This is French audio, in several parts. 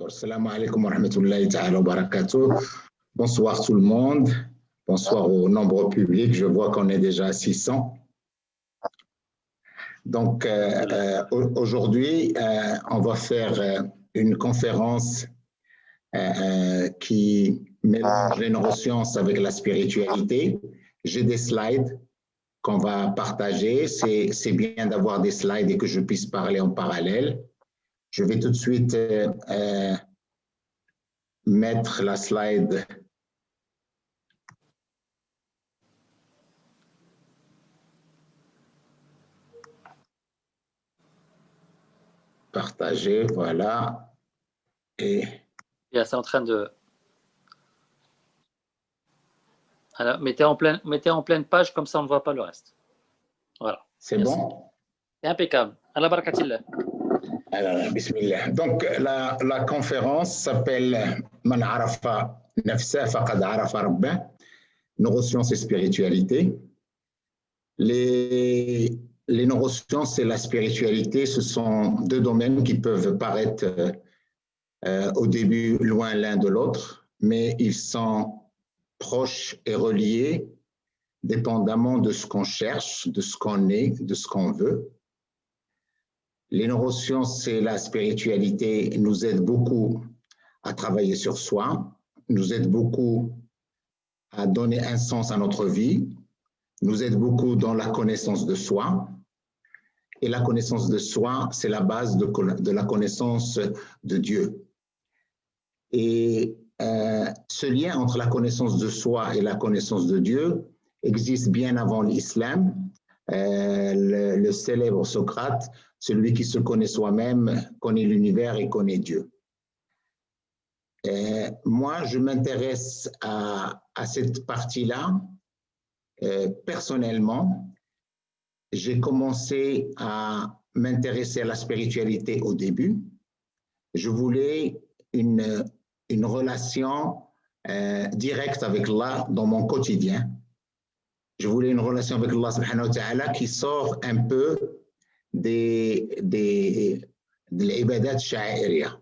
D'accord. Salam alaikum wa rahmatullahi ta'ala wa barakatuh. Bonsoir tout le monde. Bonsoir au nombre public. Je vois qu'on est déjà à 600. Donc, aujourd'hui, on va faire une conférence qui mélange les neurosciences avec la spiritualité. J'ai des slides qu'on va partager. C'est bien d'avoir des slides et que je puisse parler en parallèle. Je vais tout de suite mettre la slide. Partager, voilà. Et c'est en train de... Alors, mettez en pleine page, comme ça on ne voit pas le reste. Voilà. C'est bon? C'est impeccable. Allah barakatillah. Alors, bismillah. Donc, la conférence s'appelle Man arafa nafsa faqad arafa rabbah, neurosciences et spiritualité. Les neurosciences et la spiritualité, ce sont deux domaines qui peuvent paraître au début loin l'un de l'autre, mais ils sont proches et reliés dépendamment de ce qu'on cherche, de ce qu'on est, de ce qu'on veut. Les neurosciences et la spiritualité nous aident beaucoup à travailler sur soi, nous aident beaucoup à donner un sens à notre vie, nous aident beaucoup dans la connaissance de soi. Et la connaissance de soi, c'est la base de la connaissance de Dieu. Et ce lien entre la connaissance de soi et la connaissance de Dieu existe bien avant l'islam. Le célèbre Socrate, celui qui se connaît soi-même, connaît l'univers et connaît Dieu. Moi, je m'intéresse à cette partie-là. Personnellement, j'ai commencé à m'intéresser à la spiritualité au début. Je voulais une relation directe avec Allah dans mon quotidien. Je voulais une relation avec Allah subhanahu wa ta'ala qui sort un peu de l'ibadat sha'iriyya.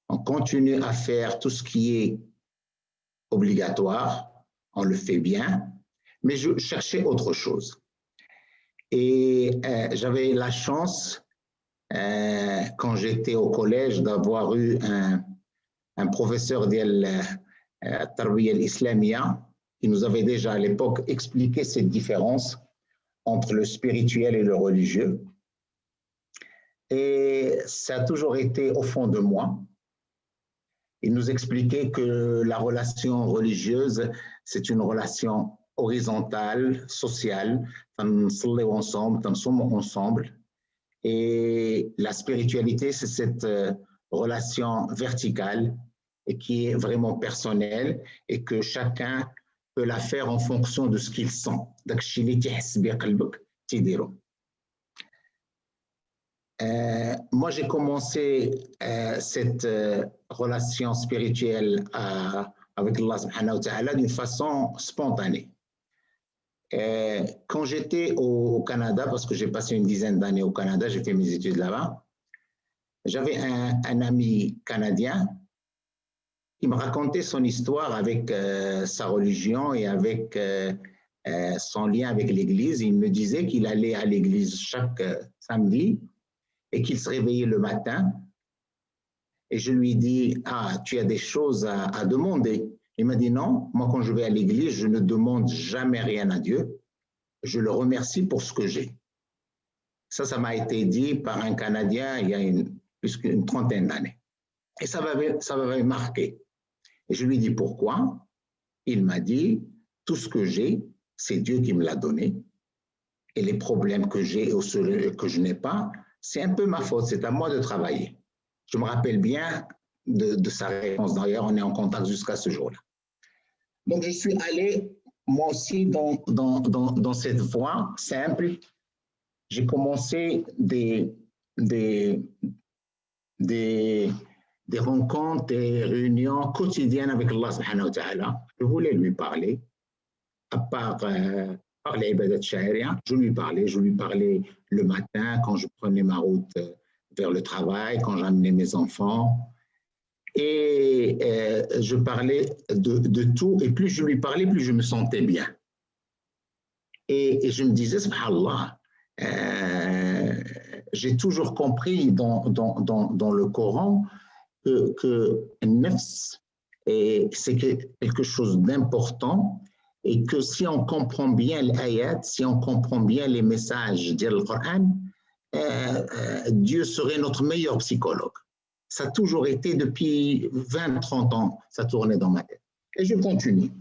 On continue à faire tout ce qui est obligatoire, on le fait bien, mais je cherchais autre chose. Et j'avais la chance, quand j'étais au collège, d'avoir eu un professeur de Tarbiya al-Islamiyya qui nous avait déjà à l'époque expliqué cette différence entre le spirituel et le religieux. Et ça a toujours été au fond de moi. Il nous expliquait que la relation religieuse, c'est une relation horizontale, sociale, ensemble. Et la spiritualité, c'est cette relation verticale et qui est vraiment personnelle et que chacun peut la faire en fonction de ce qu'il sent. Moi, j'ai commencé cette relation spirituelle avec Allah subhanahu wa ta'ala d'une façon spontanée. Quand j'étais au Canada, parce que j'ai passé une dizaine d'années au Canada, j'ai fait mes études là-bas, j'avais un ami canadien qui me racontait son histoire avec sa religion et avec son lien avec l'Église. Il me disait qu'il allait à l'Église chaque samedi et qu'il se réveillait le matin. Et je lui dis, ah, tu as des choses à demander. Il m'a dit, non, moi quand je vais à l'église, je ne demande jamais rien à Dieu. Je le remercie pour ce que j'ai. Ça m'a été dit par un Canadien il y a plus qu'une trentaine d'années. Et ça m'avait marqué. Et je lui dis, pourquoi? Il m'a dit, tout ce que j'ai, c'est Dieu qui me l'a donné. Et les problèmes que j'ai ou ceux que je n'ai pas, c'est un peu ma faute, c'est à moi de travailler. Je me rappelle bien de sa réponse. D'ailleurs, on est en contact jusqu'à ce jour-là. Donc, je suis allé, moi aussi, dans cette voie simple. J'ai commencé des rencontres, des réunions quotidiennes avec Allah subhanahu wa ta'ala. Je voulais lui parler, à part les ibadat sha'iriyya. Je lui parlais le matin quand je prenais ma route vers le travail, quand j'amenais mes enfants. Et je parlais de tout, et plus je lui parlais, plus je me sentais bien. Et je me disais, subhanallah, j'ai toujours compris dans le Coran que nafs, c'est quelque chose d'important, et que si on comprend bien l'ayat, si on comprend bien les messages du Coran, Dieu serait notre meilleur psychologue. Ça a toujours été depuis 20-30 ans, ça tournait dans ma tête. Et je continue.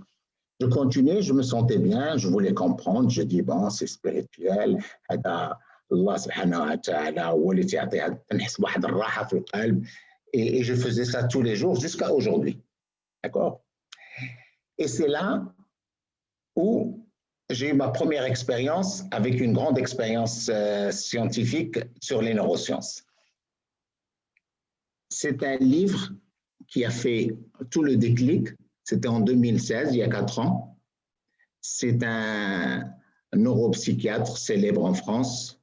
Je continuais, je me sentais bien, je voulais comprendre. Je dis, bon, c'est spirituel. Allah subhanahu wa ta'ala, et je faisais ça tous les jours jusqu'à aujourd'hui. D'accord? Et c'est là où j'ai eu ma première expérience avec une grande expérience scientifique sur les neurosciences. C'est un livre qui a fait tout le déclic. C'était en 2016, il y a 4 ans. C'est un neuropsychiatre célèbre en France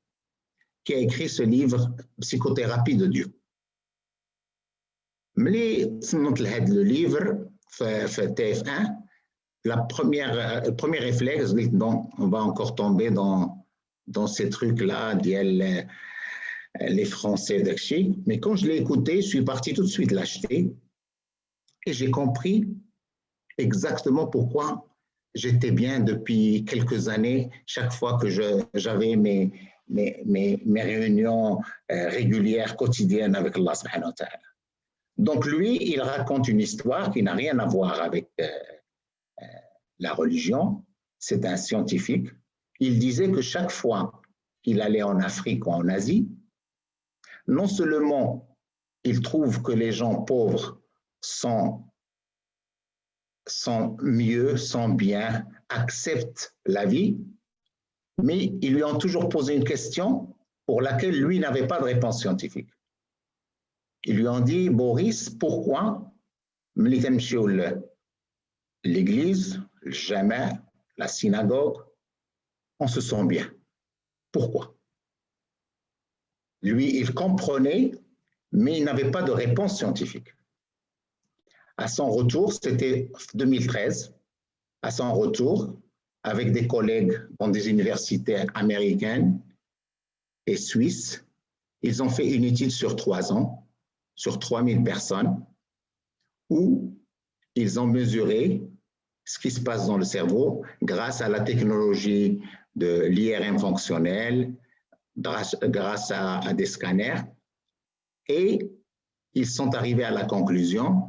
qui a écrit ce livre, Psychothérapie de Dieu. Mais le livre, TF1, le premier réflexe, on va encore tomber dans ces trucs-là, les Français d'Akshi. Mais quand je l'ai écouté, je suis parti tout de suite l'acheter et j'ai compris exactement pourquoi j'étais bien depuis quelques années, chaque fois que j'avais mes réunions régulières, quotidiennes avec Allah subhanahu wa ta'ala. Donc lui, il raconte une histoire qui n'a rien à voir avec la religion. C'est un scientifique. Il disait que chaque fois qu'il allait en Afrique ou en Asie, non seulement il trouve que les gens pauvres sont mieux, sont bien, acceptent la vie, mais ils lui ont toujours posé une question pour laquelle lui n'avait pas de réponse scientifique. Ils lui ont dit, Boris, pourquoi l'église, le jama, la synagogue, on se sent bien? Pourquoi? Lui, il comprenait, mais il n'avait pas de réponse scientifique. À son retour, c'était 2013, à son retour, avec des collègues dans des universités américaines et suisses, ils ont fait une étude sur 3 ans, sur 3000 personnes, où ils ont mesuré ce qui se passe dans le cerveau grâce à la technologie de l'IRM fonctionnel, grâce à des scanners, et ils sont arrivés à la conclusion: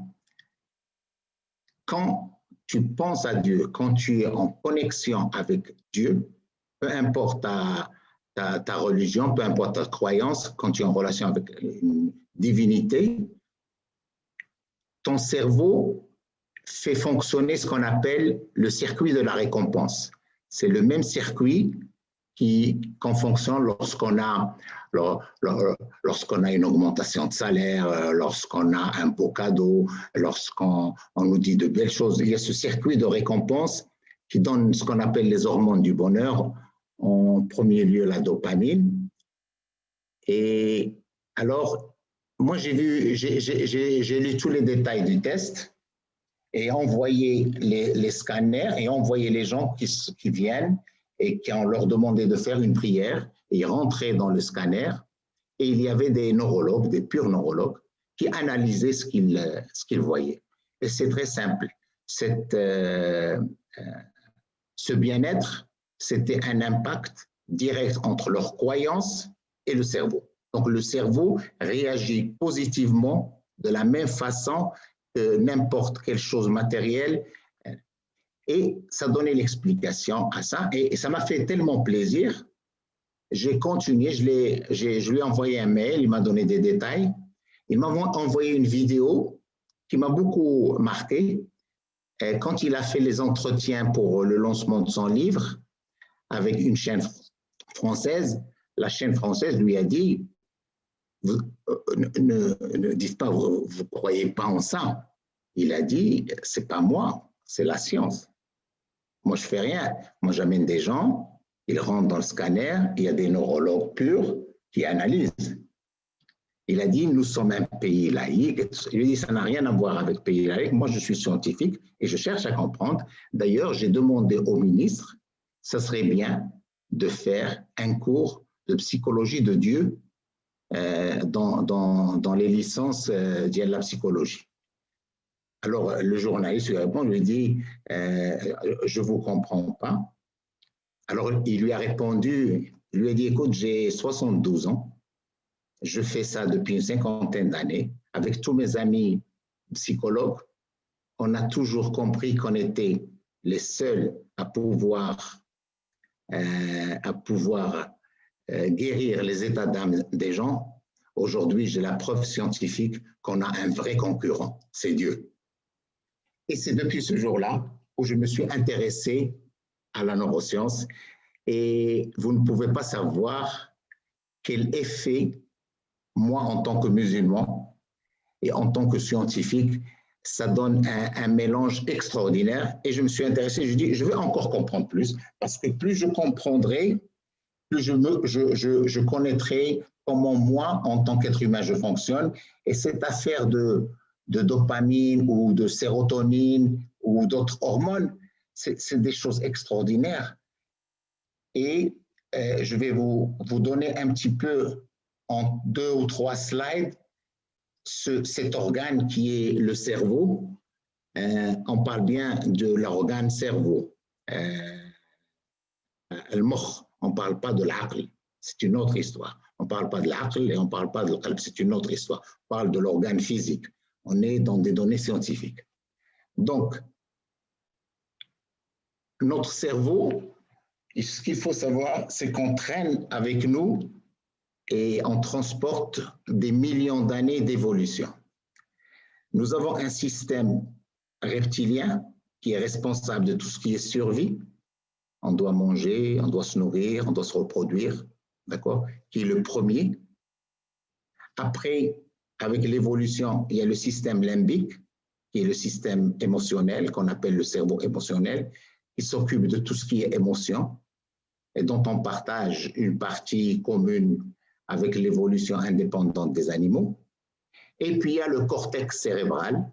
quand tu penses à Dieu, quand tu es en connexion avec Dieu, peu importe ta religion, peu importe ta croyance, quand tu es en relation avec une divinité, ton cerveau fait fonctionner ce qu'on appelle le circuit de la récompense. C'est le même circuit qu'on fonctionne lorsqu'on a une augmentation de salaire, lorsqu'on a un beau cadeau, lorsqu'on nous dit de belles choses. Il y a ce circuit de récompense qui donne ce qu'on appelle les hormones du bonheur, en premier lieu la dopamine. Et alors, moi j'ai lu tous les détails du test et envoyé les scanners et envoyé les gens qui viennent et qui on leur demandait de faire une prière, et ils rentraient dans le scanner, et il y avait des neurologues, des purs neurologues, qui analysaient ce qu'ils voyaient. Et c'est très simple. Ce bien-être, c'était un impact direct entre leurs croyances et le cerveau. Donc le cerveau réagit positivement de la même façon que n'importe quelle chose matérielle. Et ça donnait l'explication à ça, et ça m'a fait tellement plaisir. J'ai continué, je lui ai envoyé un mail, il m'a donné des détails. Il m'a envoyé une vidéo qui m'a beaucoup marqué. Quand il a fait les entretiens pour le lancement de son livre avec une chaîne française, la chaîne française lui a dit: ne dites pas, vous ne croyez pas en ça. Il a dit: c'est pas moi, c'est la science. Moi, je fais rien. Moi, j'amène des gens, ils rentrent dans le scanner, il y a des neurologues purs qui analysent. Il a dit, nous sommes un pays laïque. Il a dit, ça n'a rien à voir avec pays laïque. Moi, je suis scientifique et je cherche à comprendre. D'ailleurs, j'ai demandé au ministre, ça serait bien de faire un cours de psychologie de Dieu dans les licences de la psychologie. Alors, le journaliste lui répond, lui dit, je ne vous comprends pas. Alors, il lui a répondu, il lui a dit, écoute, j'ai 72 ans. Je fais ça depuis une cinquantaine d'années. Avec tous mes amis psychologues, on a toujours compris qu'on était les seuls à pouvoir guérir les états d'âme des gens. Aujourd'hui, j'ai la preuve scientifique qu'on a un vrai concurrent, c'est Dieu. Et c'est depuis ce jour-là où je me suis intéressé à la neuroscience. Et vous ne pouvez pas savoir quel effet, moi, en tant que musulman et en tant que scientifique, ça donne un mélange extraordinaire. Et je me suis intéressé, je dis, je vais encore comprendre plus, parce que plus je comprendrai, plus je connaîtrai comment moi, en tant qu'être humain, je fonctionne. Et cette affaire de dopamine ou de sérotonine ou d'autres hormones, c'est des choses extraordinaires. Et je vais vous donner un petit peu en 2 ou 3 slides cet organe qui est le cerveau. On parle bien de l'organe cerveau. Le mokh, on ne parle pas de l'aql, c'est une autre histoire. On ne parle pas de l'aql et on ne parle pas de l'qalb, c'est une autre histoire. On parle de l'organe physique. On est dans des données scientifiques. Donc, notre cerveau, ce qu'il faut savoir, c'est qu'on traîne avec nous et on transporte des millions d'années d'évolution. Nous avons un système reptilien qui est responsable de tout ce qui est survie. On doit manger, on doit se nourrir, on doit se reproduire, d'accord, qui est le premier. Après, avec l'évolution, il y a le système limbique, qui est le système émotionnel, qu'on appelle le cerveau émotionnel, qui s'occupe de tout ce qui est émotion et dont on partage une partie commune avec l'évolution indépendante des animaux. Et puis, il y a le cortex cérébral,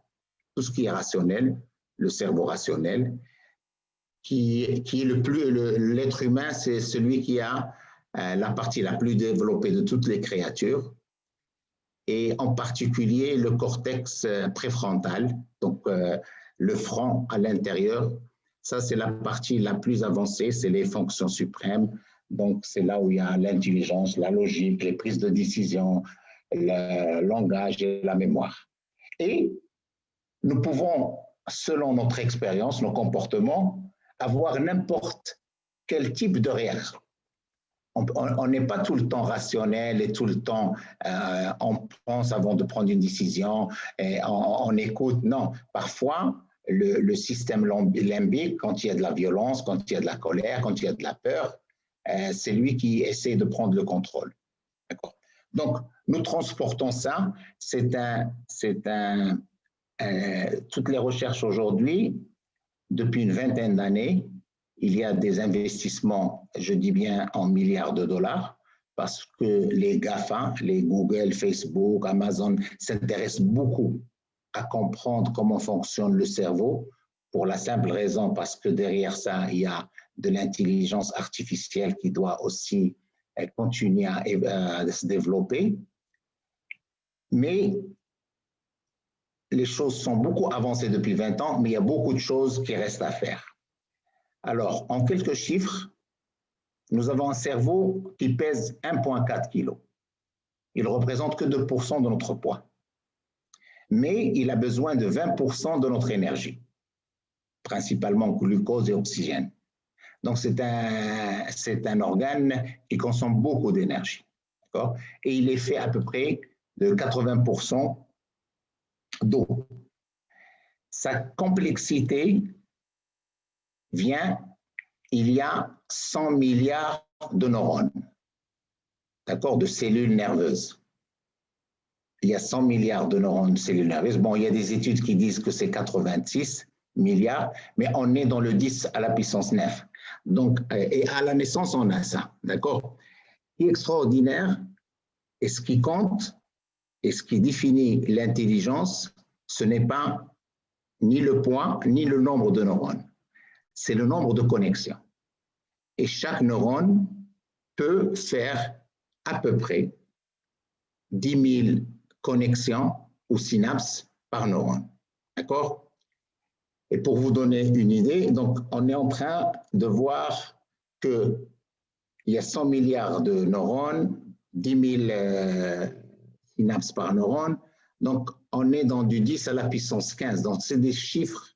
tout ce qui est rationnel, le cerveau rationnel, qui est l'être humain, c'est celui qui a la partie la plus développée de toutes les créatures, et en particulier le cortex préfrontal, donc le front à l'intérieur. Ça, c'est la partie la plus avancée, c'est les fonctions suprêmes. Donc, c'est là où il y a l'intelligence, la logique, les prises de décision, le langage et la mémoire. Et nous pouvons, selon notre expérience, nos comportements, avoir n'importe quel type de réaction. On n'est pas tout le temps rationnel et tout le temps on pense avant de prendre une décision et on écoute. Non, parfois, le système limbique, quand il y a de la violence, quand il y a de la colère, quand il y a de la peur, c'est lui qui essaie de prendre le contrôle. D'accord. Donc, nous transportons ça. Toutes les recherches aujourd'hui, depuis une vingtaine d'années, il y a des investissements, je dis bien en milliards de dollars, parce que les GAFA, les Google, Facebook, Amazon, s'intéressent beaucoup à comprendre comment fonctionne le cerveau, pour la simple raison parce que derrière ça, il y a de l'intelligence artificielle qui doit aussi continuer à se développer. Mais les choses sont beaucoup avancées depuis 20 ans, mais il y a beaucoup de choses qui restent à faire. Alors, en quelques chiffres, nous avons un cerveau qui pèse 1,4 kg. Il ne représente que 2% de notre poids. Mais il a besoin de 20% de notre énergie, principalement glucose et oxygène. Donc, c'est un organe qui consomme beaucoup d'énergie. Et il est fait à peu près de 80% d'eau. Sa complexité vient, il y a 100 milliards de neurones, d'accord, de cellules nerveuses. Il y a 100 milliards de neurones de cellules nerveuses. Bon, il y a des études qui disent que c'est 86 milliards, mais on est dans le 10 à la puissance 9. Donc, et à la naissance, on a ça, d'accord. Ce qui est extraordinaire, et ce qui compte, Et ce qui définit l'intelligence, ce n'est pas ni le poids, ni le nombre de neurones. C'est le nombre de connexions. Et chaque neurone peut faire à peu près 10 000 connexions ou synapses par neurone. D'accord? Et pour vous donner une idée, donc on est en train de voir qu'il y a 100 milliards de neurones, 10 000 synapses par neurone. Donc, on est dans du 10 à la puissance 15. Donc, c'est des chiffres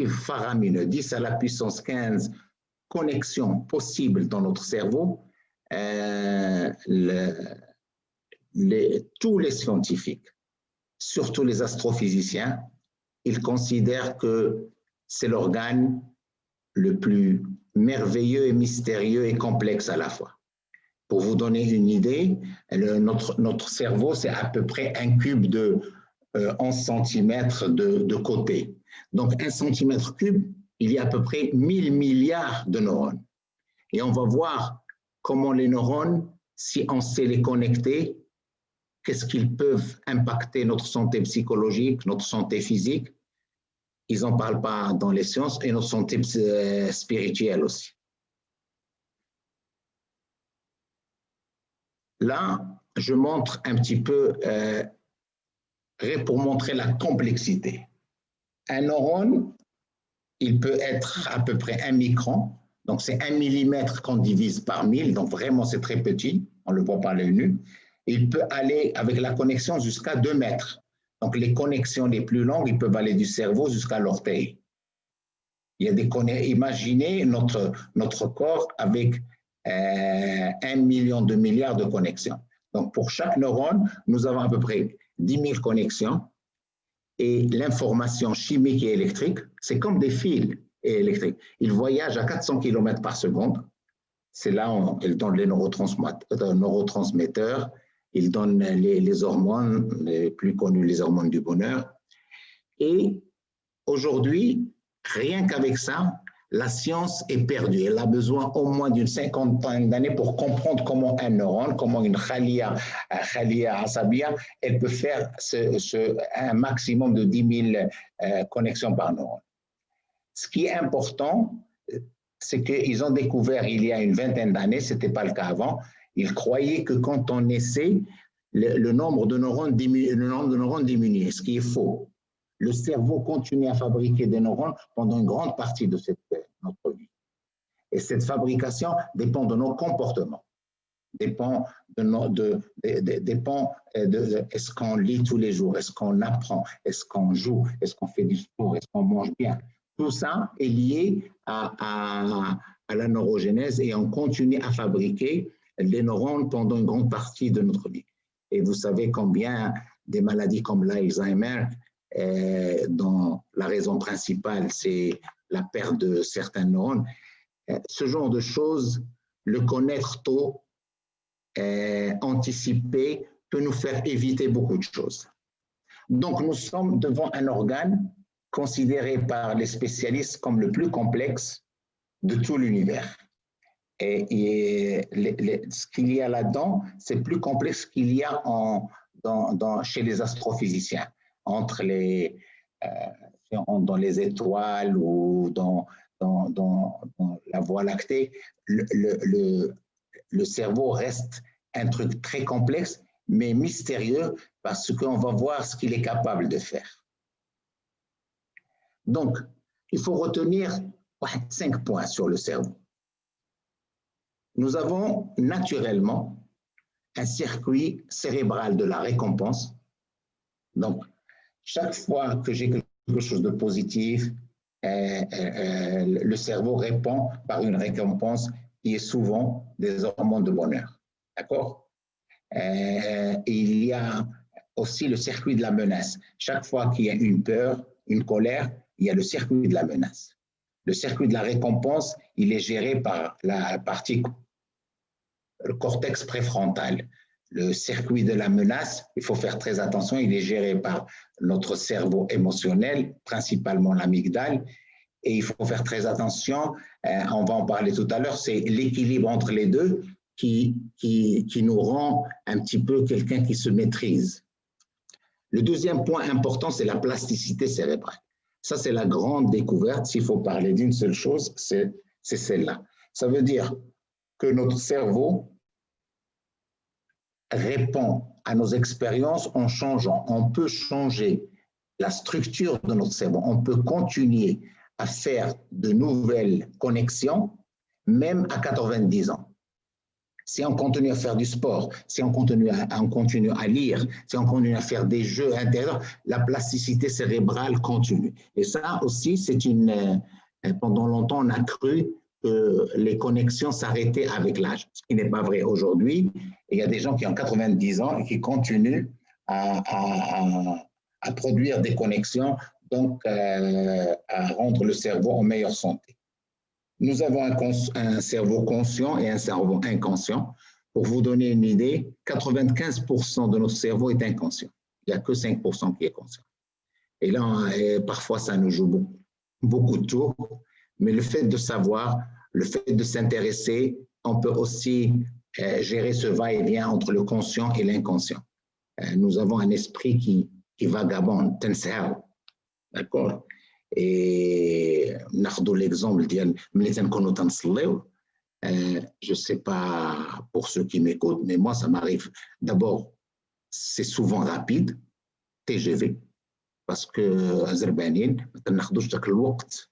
faramineux. 10 à la puissance 15 connexions possibles dans notre cerveau. Tous les scientifiques, surtout les astrophysiciens, ils considèrent que c'est l'organe le plus merveilleux et mystérieux et complexe à la fois. Pour vous donner une idée, notre cerveau, c'est à peu près un cube de 11 cm de côté. Donc, 1 cm3, il y a à peu près 1000 milliards de neurones. Et on va voir comment les neurones, si on sait les connecter, qu'est-ce qu'ils peuvent impacter notre santé psychologique, notre santé physique. Ils n'en parlent pas dans les sciences, et notre santé spirituelle aussi. Là, je montre un petit peu, pour montrer la complexité. Un neurone, il peut être à peu près 1 micron, donc c'est 1 millimètre qu'on divise par 1000, donc vraiment c'est très petit, on ne le voit pas à l'œil nu. Il peut aller avec la connexion jusqu'à 2 mètres. Donc les connexions les plus longues, ils peuvent aller du cerveau jusqu'à l'orteil. Il y a des imaginez notre corps avec 1 million de milliards de connexions. Donc, pour chaque neurone, nous avons à peu près 10 000 connexions et l'information chimique et électrique, c'est comme des fils électriques. Ils voyagent à 400 km par seconde. C'est là où ils donnent les neurotransmetteurs, ils donnent les hormones, les plus connues, les hormones du bonheur. Et aujourd'hui, rien qu'avec ça, la science est perdue. Elle a besoin au moins d'une 50aine d'années pour comprendre comment un neurone, comment une khalia asabia, elle peut faire un maximum de 10 000 connexions par neurone. Ce qui est important, c'est qu'ils ont découvert il y a une vingtaine d'années, ce n'était pas le cas avant, ils croyaient que quand on essaie, le nombre de neurones diminue, ce qui est faux. Le cerveau continue à fabriquer des neurones pendant une grande partie de notre vie. Et cette fabrication dépend de nos comportements, dépend de est-ce qu'on lit tous les jours, est-ce qu'on apprend, est-ce qu'on joue, est-ce qu'on fait du sport, est-ce qu'on mange bien. Tout ça est lié à la neurogénèse et on continue à fabriquer les neurones pendant une grande partie de notre vie. Et vous savez combien des maladies comme l'Alzheimer, dont la raison principale, c'est la perte de certains neurones. Ce genre de choses, le connaître tôt, anticiper, peut nous faire éviter beaucoup de choses. Donc, nous sommes devant un organe considéré par les spécialistes comme le plus complexe de tout l'univers. Et ce qu'il y a là-dedans, c'est plus complexe qu'il y a chez les astrophysiciens. Entre dans les étoiles ou dans la Voie lactée, le cerveau reste un truc très complexe, mais mystérieux, parce qu'on va voir ce qu'il est capable de faire. Donc, il faut retenir 5 points sur le cerveau. Nous avons naturellement un circuit cérébral de la récompense. Donc, chaque fois que j'ai quelque chose de positif, le cerveau répond par une récompense qui est souvent des hormones de bonheur. D'accord? Il y a aussi le circuit de la menace. Chaque fois qu'il y a une peur, une colère, il y a le circuit de la menace. Le circuit de la récompense, il est géré par la partie, le cortex préfrontal. Le circuit de la menace, il faut faire très attention, il est géré par notre cerveau émotionnel, principalement l'amygdale, et il faut faire très attention, on va en parler tout à l'heure, c'est l'équilibre entre les deux qui nous rend un petit peu quelqu'un qui se maîtrise. Le deuxième point important, c'est la plasticité cérébrale. Ça, c'est la grande découverte. S'il faut parler d'une seule chose, c'est celle-là. Ça veut dire que notre cerveau répond à nos expériences en changeant. On peut changer la structure de notre cerveau. On peut continuer à faire de nouvelles connexions, même à 90 ans. Si on continue à faire du sport, si on continue à lire, si on continue à faire des jeux intérieurs, la plasticité cérébrale continue. Et ça aussi, pendant longtemps, on a cru que les connexions s'arrêtaient avec l'âge, ce qui n'est pas vrai aujourd'hui. Il y a des gens qui ont 90 ans et qui continuent à produire des connexions, donc à rendre le cerveau en meilleure santé. Nous avons un cerveau conscient et un cerveau inconscient. Pour vous donner une idée, 95% de notre cerveau est inconscient. Il n'y a que 5% qui est conscient. Et là, parfois, ça nous joue beaucoup de tours. Mais le fait de savoir, le fait de s'intéresser, on peut aussi gérer ce va-et-vient entre le conscient et l'inconscient. Nous avons un esprit qui vagabonde, d'accord? Et ناخذ l'exemple ديال ملي تنكونوا تنصليو je sais pas pour ceux qui m'écoutent mais moi ça m'arrive d'abord c'est souvent rapide TGV parce que زربانين ما تناخذوش داك الوقت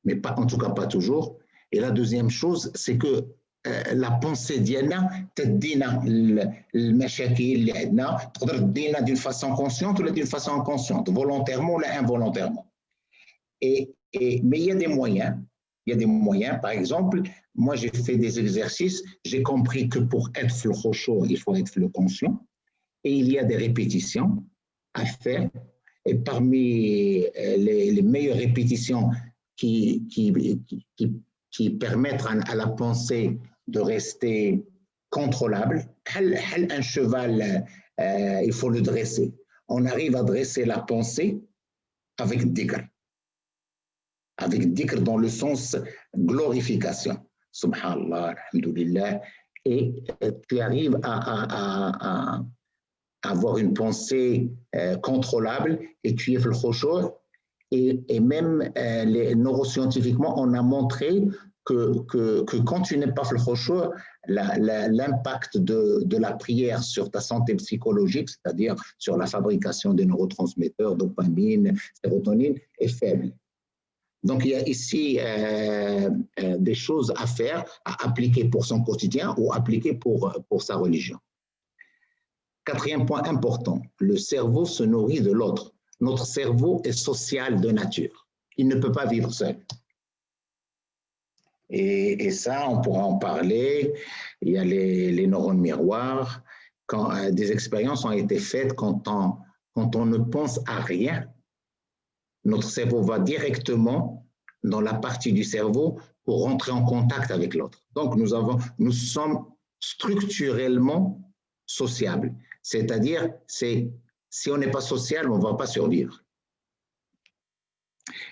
mais pas en tout cas pas toujours et la deuxième chose c'est que la pensée ديالنا تدينا المشاكل اللي عندنا تقدر تدينا d'une façon consciente ou d'une façon inconsciente volontairement ou involontairement. Mais il y a des moyens. Il y a des moyens. Par exemple, moi, j'ai fait des exercices. J'ai compris que pour être le khushu', il faut être le conscient. Et il y a des répétitions à faire. Et parmi les meilleures répétitions qui permettent à la pensée de rester contrôlable, un cheval, il faut le dresser. On arrive à dresser la pensée avec dhikr. Avec dhikr dans le sens glorification. Subhanallah, alhamdulillah. Et tu arrives à avoir une pensée contrôlable et tu es le khushu'. Et même neuroscientifiquement, on a montré que quand tu n'es pas le khushu', l'impact de la prière sur ta santé psychologique, c'est-à-dire sur la fabrication des neurotransmetteurs, dopamine, sérotonine, est faible. Donc, il y a ici des choses à faire, à appliquer pour son quotidien ou appliquer pour sa religion. Quatrième point important, le cerveau se nourrit de l'autre. Notre cerveau est social de nature. Il ne peut pas vivre seul. Et ça, on pourra en parler. Il y a les neurones miroirs. Quand des expériences ont été faites quand on ne pense à rien, notre cerveau va directement dans la partie du cerveau pour rentrer en contact avec l'autre. Donc, nous sommes structurellement sociables. C'est-à-dire, si on n'est pas social, on ne va pas survivre.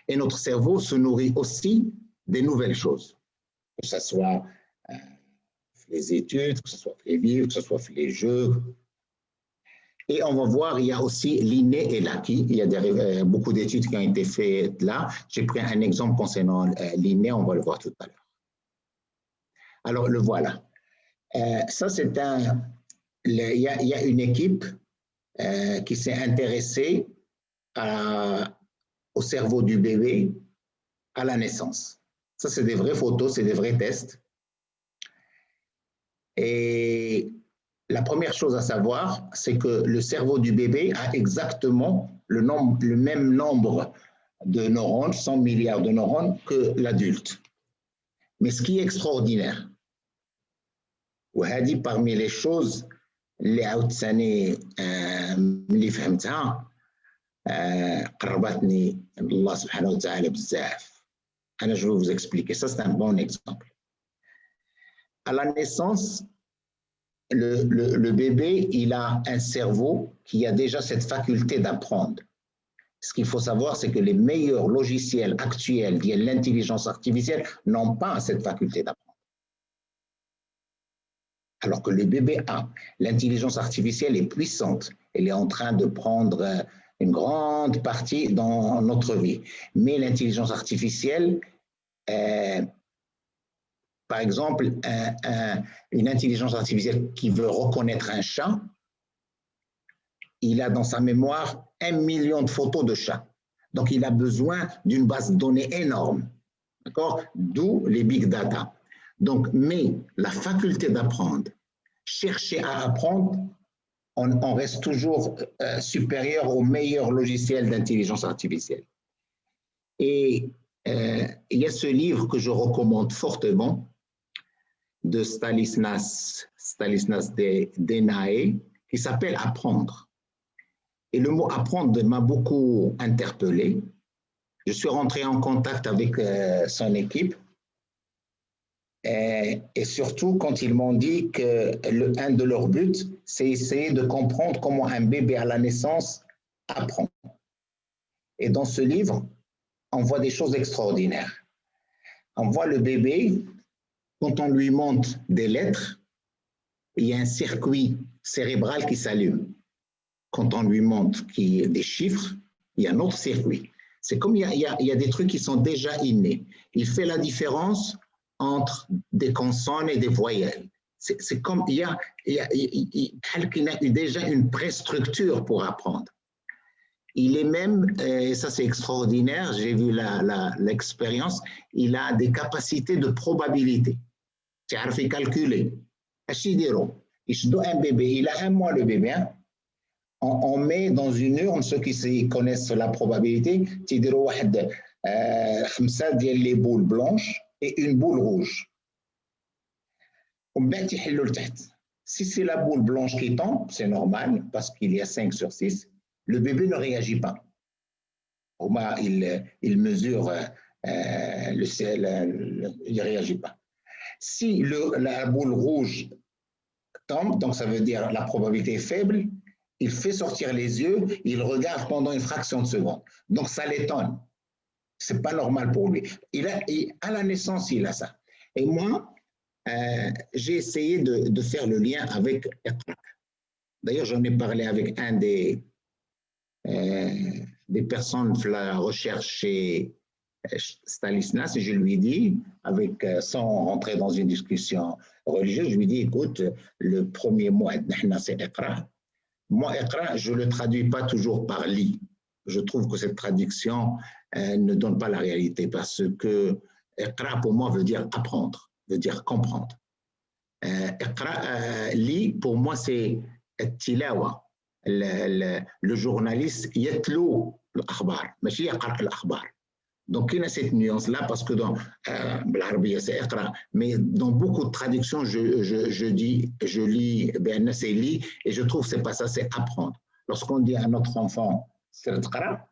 Et notre cerveau se nourrit aussi des nouvelles choses, que ce soit les études, que ce soit les livres, que ce soit les jeux. Et on va voir, il y a aussi l'inné et l'acquis. Il y a beaucoup d'études qui ont été faites là. J'ai pris un exemple concernant l'inné, on va le voir tout à l'heure. Alors, le voilà. Ça, c'est il y a une équipe qui s'est intéressée au cerveau du bébé à la naissance. Ça, c'est des vraies photos, c'est des vrais tests. Et la première chose à savoir, c'est que le cerveau du bébé a exactement le même nombre de neurones, 100 milliards de neurones, que l'adulte. Mais ce qui est extraordinaire, وهذه parmi les choses اللي عاوتاني ملي فهمتها قربتني الله سبحانه وتعالى بزاف. أنا je vais vous expliquer. Ça, c'est un bon exemple. À la naissance, le bébé, il a un cerveau qui a déjà cette faculté d'apprendre. Ce qu'il faut savoir, c'est que les meilleurs logiciels actuels de l'intelligence artificielle n'ont pas cette faculté d'apprendre. Alors que le bébé a. L'intelligence artificielle est puissante. Elle est en train de prendre une grande partie dans notre vie. Mais l'intelligence artificielle, par exemple, une intelligence artificielle qui veut reconnaître un chat, il a dans sa mémoire 1 million de photos de chats. Donc, il a besoin d'une base de données énorme. D'accord? D'où les big data. Donc, mais la faculté d'apprendre, chercher à apprendre, on reste toujours supérieur aux meilleurs logiciels d'intelligence artificielle. Et il y a ce livre que je recommande fortement de Stanislas Denae qui s'appelle Apprendre. Et le mot apprendre m'a beaucoup interpellé. Je suis rentré en contact avec son équipe et surtout quand ils m'ont dit que un de leurs buts, c'est essayer de comprendre comment un bébé à la naissance apprend. Et dans ce livre, on voit des choses extraordinaires. On voit le bébé, quand on lui montre des lettres, il y a un circuit cérébral qui s'allume. Quand on lui montre des chiffres, il y a un autre circuit. C'est comme il y a des trucs qui sont déjà innés. Il fait la différence entre des consonnes et des voyelles. C'est comme il y a déjà une préstructure pour apprendre. Il est même, et ça c'est extraordinaire, j'ai vu l'expérience, il a des capacités de probabilité. Tu as fait calculer. Un bébé, il a 1 mois le bébé, hein? On met dans une urne, ceux qui connaissent la probabilité, tu dis 5 les boules blanches et une boule rouge. Si c'est la boule blanche qui tombe, c'est normal parce qu'il y a 5 sur 6, le bébé ne réagit pas. Au moins, il mesure le ciel, il ne réagit pas. Si la boule rouge tombe, donc ça veut dire la probabilité est faible, il fait sortir les yeux, il regarde pendant une fraction de seconde. Donc ça l'étonne. Ce n'est pas normal pour lui. À la naissance, il a ça. Et moi, j'ai essayé de faire le lien avec Iqra. D'ailleurs, j'en ai parlé avec un des personnes de la recherche chez Stanislas et je lui ai dit, sans rentrer dans une discussion religieuse, je lui ai dit, écoute, le premier mot, c'est Iqra. Moi, Iqra, je ne le traduis pas toujours par lit. Je trouve que cette traduction ne donne pas la réalité parce que Iqra, pour moi, veut dire apprendre, veut dire comprendre. Iqra, lit, pour moi, c'est tilawa. Le journaliste, yatlou l'akhbar, ماشي يقرأ الأخبار. Donc, il y a cette nuance-là parce que dans l'arabe, c'est Iqra, mais dans beaucoup de traductions, je lis, ben, c'est lit, et je trouve que ce n'est pas ça, c'est apprendre. Lorsqu'on dit à notre enfant, c'est Iqra,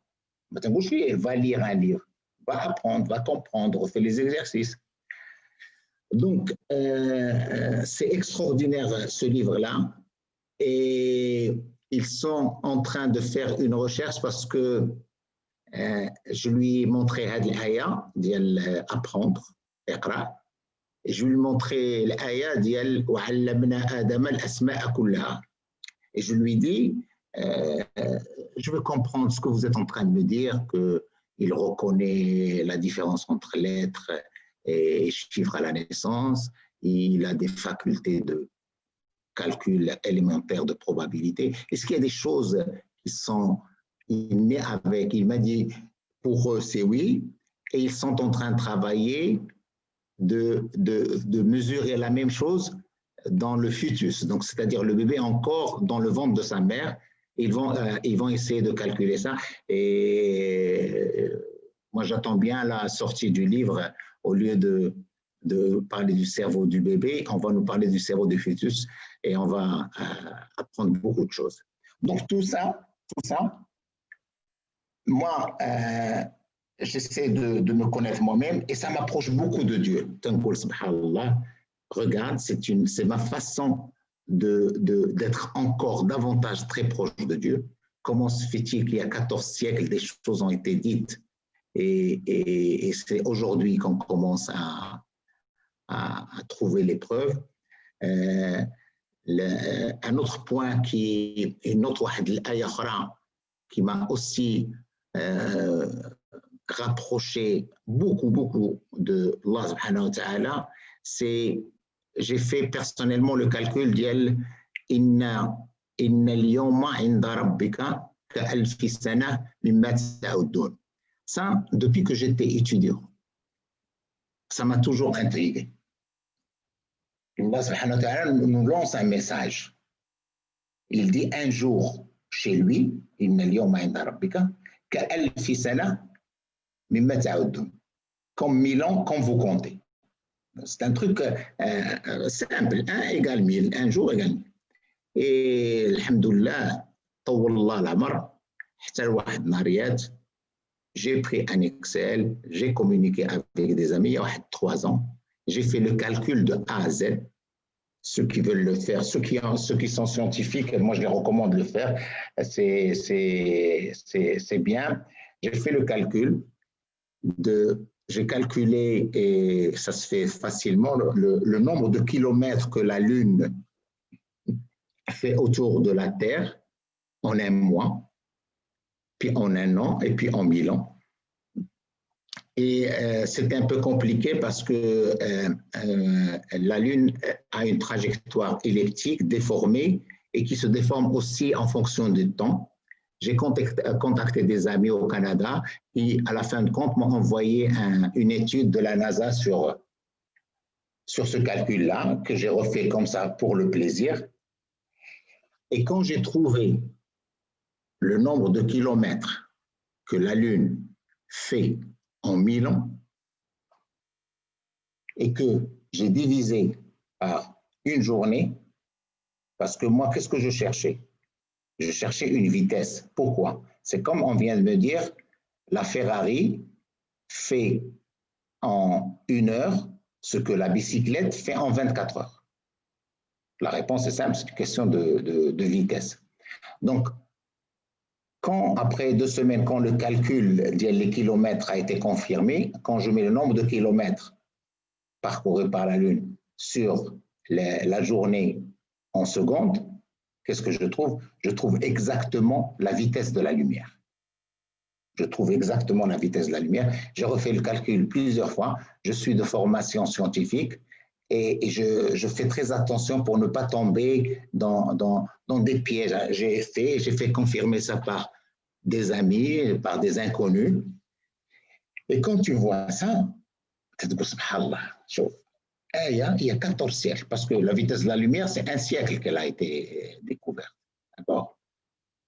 il va lire un livre, va apprendre, va comprendre, fait les exercices. Donc, c'est extraordinaire ce livre-là, et ils sont en train de faire une recherche parce que je lui ai montré l'aya ديال apprendre, اقرا, et je lui ai montré l'aya ديال وعلمنا آدم الأسماء كلها. Et je lui ai dit, je veux comprendre ce que vous êtes en train de me dire, qu'il reconnaît la différence entre lettres et chiffres à la naissance, il a des facultés de calcul élémentaire de probabilité. Est-ce qu'il y a des choses qui sont innées avec? Il m'a dit, pour eux, c'est oui, et ils sont en train de travailler de mesurer la même chose dans le fœtus, donc c'est-à-dire le bébé encore dans le ventre de sa mère. Ils vont essayer de calculer ça. Et moi, j'attends bien la sortie du livre. Au lieu de parler du cerveau du bébé, on va nous parler du cerveau du fœtus et on va apprendre beaucoup de choses. Donc tout ça, moi, j'essaie de me connaître moi-même et ça m'approche beaucoup de Dieu. Regarde, c'est ma façon d'être encore davantage très proche de Dieu. Comment se fait-il qu'il y a 14 siècles, des choses ont été dites et c'est aujourd'hui qu'on commence à trouver les preuves. un autre point une autre ayah qui m'a aussi rapproché beaucoup de Allah subhanahu wa ta'ala, c'est j'ai fait personnellement le calcul d'il inna al-yawma 'inda rabbika ka'alfi sana mimma ta'udun. Ça, depuis que j'étais étudiant, ça m'a toujours intrigué. Allah subhanahu wa ta'ala nous lance un message. Il dit un jour chez lui, inna al-yawma 'inda rabbika ka'alfi sana mimma ta'udun. Comme 1000 ans, comme vous comptez. C'est un truc simple. 1 égale 1000, un jour égale 1000. Et alhamdoulilah, طول الله العمر حتى لواحد النهاريات j'ai pris un Excel, j'ai communiqué avec des amis il y a 3 ans, j'ai fait le calcul de A à Z. Ceux qui veulent le faire, ceux qui sont scientifiques, moi je les recommande de le faire, c'est bien. J'ai fait le calcul j'ai calculé, et ça se fait facilement, le nombre de kilomètres que la Lune fait autour de la Terre en un mois, puis en un an, et puis en 1000 ans. Et c'était un peu compliqué parce que la Lune a une trajectoire elliptique déformée et qui se déforme aussi en fonction du temps. J'ai contacté des amis au Canada qui, à la fin de compte, m'ont envoyé une étude de la NASA sur ce calcul-là, que j'ai refait comme ça pour le plaisir. Et quand j'ai trouvé le nombre de kilomètres que la Lune fait en 1000 ans et que j'ai divisé par une journée, parce que moi, qu'est-ce que je cherchais? Je cherchais une vitesse. Pourquoi? C'est comme on vient de me dire, la Ferrari fait en 1 heure ce que la bicyclette fait en 24 heures. La réponse est simple, c'est une question de vitesse. Donc, après 2 semaines, quand le calcul des kilomètres a été confirmé, quand je mets le nombre de kilomètres parcourus par la Lune sur la journée en secondes, qu'est-ce que je trouve? Je trouve exactement la vitesse de la lumière. Je trouve exactement la vitesse de la lumière. J'ai refait le calcul plusieurs fois. Je suis de formation scientifique et je fais très attention pour ne pas tomber dans des pièges. J'ai fait confirmer ça par des amis, par des inconnus. Et quand tu vois ça, tu te dis, subhanallah, il y a 14 siècles, parce que la vitesse de la lumière, c'est 1 siècle qu'elle a été découverte. D'accord?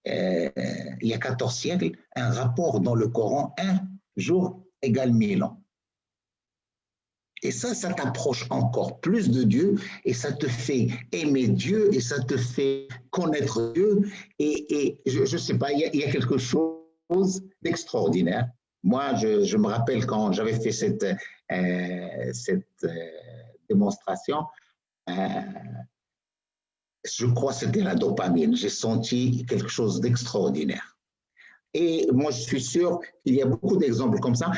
Il y a 14 siècles, un rapport dans le Coran, 1 jour égale 1000 ans. Et ça t'approche encore plus de Dieu et ça te fait aimer Dieu et ça te fait connaître Dieu. Et je ne sais pas, il y a quelque chose d'extraordinaire. Moi, je me rappelle quand j'avais fait cette démonstration, je crois que c'était la dopamine. J'ai senti quelque chose d'extraordinaire. Et moi, je suis sûr qu'il y a beaucoup d'exemples comme ça,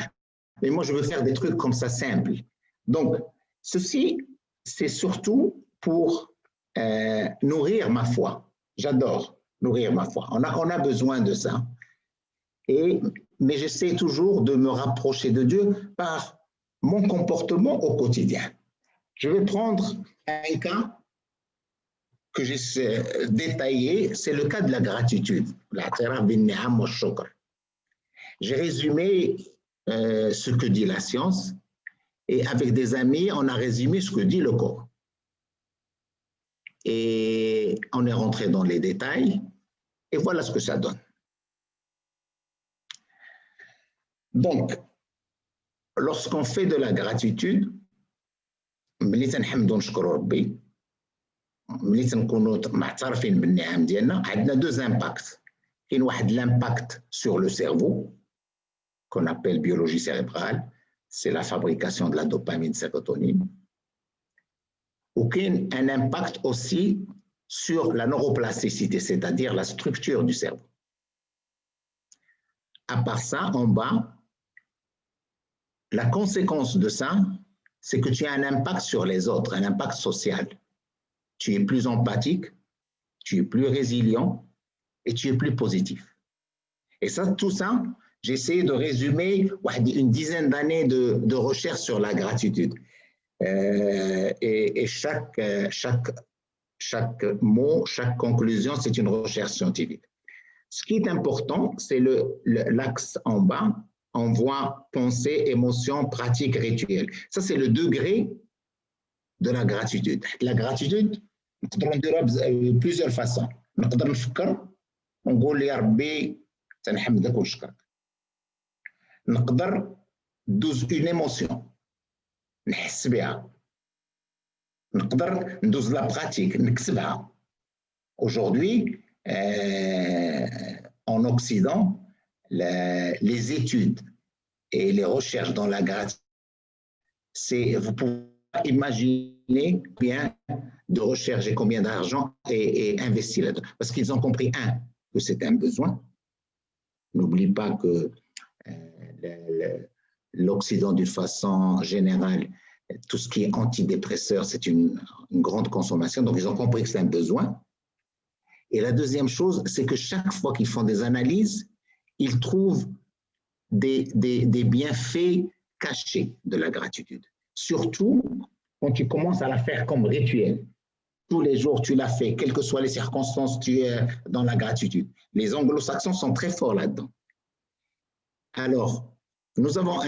mais moi, je veux faire des trucs comme ça simples. Donc, ceci, c'est surtout pour nourrir ma foi. J'adore nourrir ma foi. On a besoin de ça. Mais j'essaie toujours de me rapprocher de Dieu par mon comportement au quotidien. Je vais prendre un cas que j'ai détaillé, c'est le cas de la gratitude. J'ai résumé ce que dit la science et avec des amis, on a résumé ce que dit le Coran. Et on est rentré dans les détails et voilà ce que ça donne. Donc, lorsqu'on fait de la gratitude, ملي نحمدوا نشكروا ربي ملي تنكونوا معترفين بالنعم ديالنا عندنا 2 impacts. كاين واحد l'impact sur le cerveau qu'on appelle biologie cérébrale, c'est la fabrication de la dopamine, sérotonine. Ou كاين un impact aussi sur la neuroplasticité, c'est-à-dire la structure du cerveau. À part ça, en bas, la conséquence de ça, c'est que tu as un impact sur les autres, un impact social. tu es plus empathique, tu es plus résilient et tu es plus positif. Et ça, tout ça, j'ai essayé de résumer une dizaine d'années de recherche sur la gratitude. Et chaque mot, chaque conclusion, c'est une recherche scientifique. Ce qui est important, c'est l'axe en bas. On voit pensée, émotion, pratique, rituel. Ça, c'est le degré de la gratitude. La gratitude, on peut dire de plusieurs façons. نقدر نفكر ونقول يا ربي تنحمدك ونشكرك. نقدر ندوز une émotion نحس بها. نقدر ندوز la pratique نكسبها. Aujourd'hui, en Occident, les études et les recherches dans la gratitude, vous pouvez imaginer combien de recherches et combien d'argent est investi là-dedans. Parce qu'ils ont compris, que c'est un besoin. N'oublie pas que l'Occident, d'une façon générale, tout ce qui est antidépresseur, c'est une grande consommation. Donc, ils ont compris que c'est un besoin. Et la deuxième chose, c'est que chaque fois qu'ils font des analyses, ils trouvent des bienfaits cachés de la gratitude. Surtout quand tu commences à la faire comme rituel. Tous les jours, tu l'as fait, quelles que soient les circonstances, tu es dans la gratitude. Les anglo-saxons sont très forts là-dedans. Alors, nous avons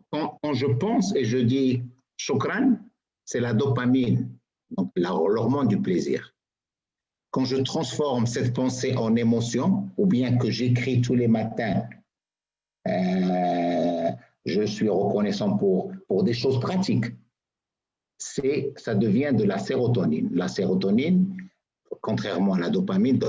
quand je pense et je dis shukran, c'est la dopamine, donc l'hormone du plaisir. Quand je transforme cette pensée en émotion, ou bien que j'écris tous les matins, je suis reconnaissant pour des choses pratiques, ça devient de la sérotonine. La sérotonine, contrairement à la dopamine,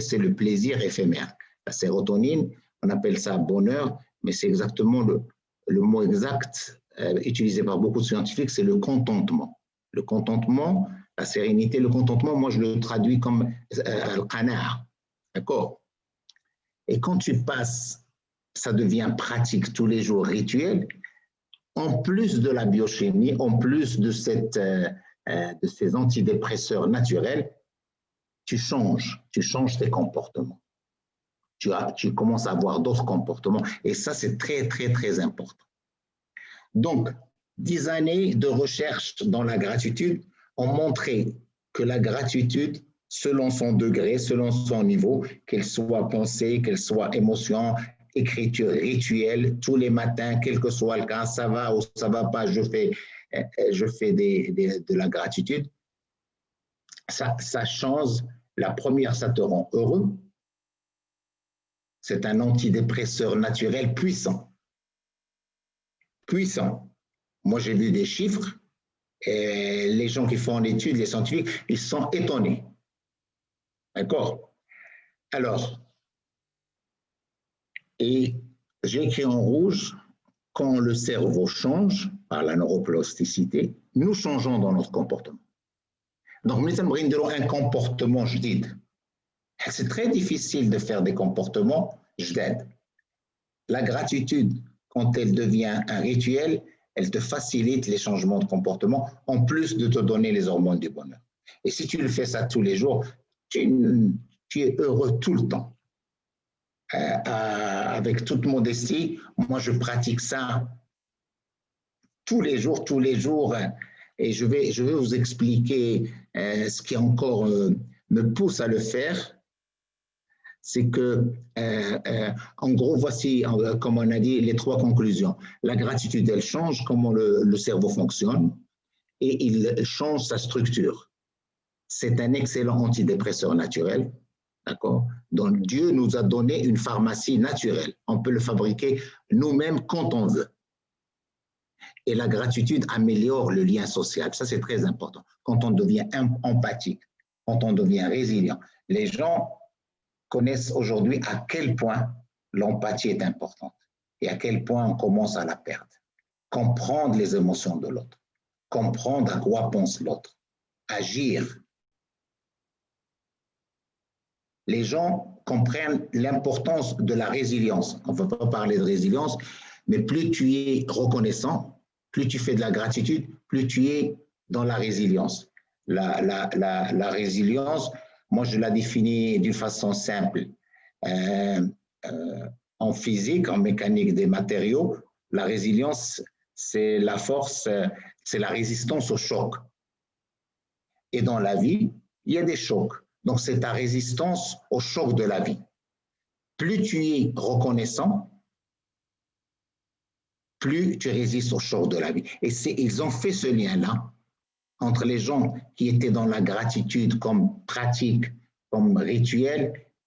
c'est le plaisir éphémère. La sérotonine, on appelle ça bonheur, mais c'est exactement le mot exact utilisé par beaucoup de scientifiques, c'est le contentement. Le contentement, la sérénité, le contentement, moi je le traduis comme le qana'a, d'accord? Et quand tu passes, ça devient pratique tous les jours, rituel, en plus de la biochimie, en plus de ces antidépresseurs naturels, tu changes tes comportements. Tu commences à avoir d'autres comportements et ça c'est très très très important. Donc, 10 années de recherche dans la gratitude ont montré que la gratitude, selon son degré, selon son niveau, qu'elle soit pensée, qu'elle soit émotion, écriture, rituel, tous les matins, quel que soit le cas, ça va ou ça va pas, je fais de la gratitude. Ça change. La première, ça te rend heureux. C'est un antidépresseur naturel puissant. Puissant. Moi, j'ai vu des chiffres et les gens qui font l'étude, les scientifiques, ils sont étonnés. D'accord? Alors, et j'ai écrit en rouge, quand le cerveau change par la neuroplasticité, nous changeons dans notre comportement. Donc, nous avons un comportement jdid. C'est très difficile de faire des comportements jdid. La gratitude, quand elle devient un rituel, elle te facilite les changements de comportement en plus de te donner les hormones du bonheur. Et si tu le fais ça tous les jours, tu es heureux tout le temps. Avec toute modestie, moi je pratique ça tous les jours, et je vais vous expliquer ce qui encore me pousse à le faire. C'est que, en gros, voici, comme on a dit, les 3 conclusions. La gratitude, elle change comment le cerveau fonctionne et il change sa structure. C'est un excellent antidépresseur naturel, d'accord? Donc, Dieu nous a donné une pharmacie naturelle. On peut le fabriquer nous-mêmes quand on veut. Et la gratitude améliore le lien social. Ça, c'est très important. Quand on devient empathique, quand on devient résilient, les gens connaissent aujourd'hui à quel point l'empathie est importante et à quel point on commence à la perdre. Comprendre les émotions de l'autre, comprendre à quoi pense l'autre, agir. Les gens comprennent l'importance de la résilience. On ne peut pas parler de résilience, mais plus tu es reconnaissant, plus tu fais de la gratitude, plus tu es dans la résilience. La résilience, moi je la définis d'une façon simple. En physique, en mécanique des matériaux, la résilience, c'est la force, c'est la résistance au choc. Et dans la vie, il y a des chocs. Donc, c'est ta résistance au choc de la vie. Plus tu es reconnaissant, plus tu résistes au choc de la vie. Et ils ont fait ce lien-là entre les gens qui étaient dans la gratitude comme pratique, comme rituel,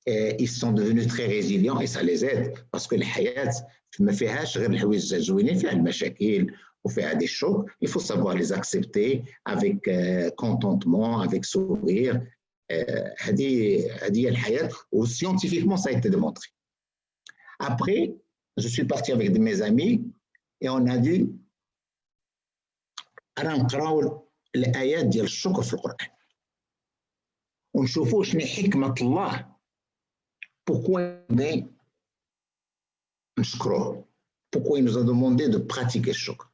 et ils sont devenus très résilients et ça les aide. Parce que الحياة ما فيهاش غير الحوايج الزوينين، فيها المشاكل وفيها des chocs. Il faut savoir les accepter avec contentement, avec sourire. هذه الحياة. Ou scientifiquement, ça a été démontré. Après, je suis parti avec mes amis et on a dit أنا نقراو الآيات ديال الشكر في القرآن ونشوفوا شنو حكمة الله. Pourquoi il nous a demandé de pratiquer le shukr.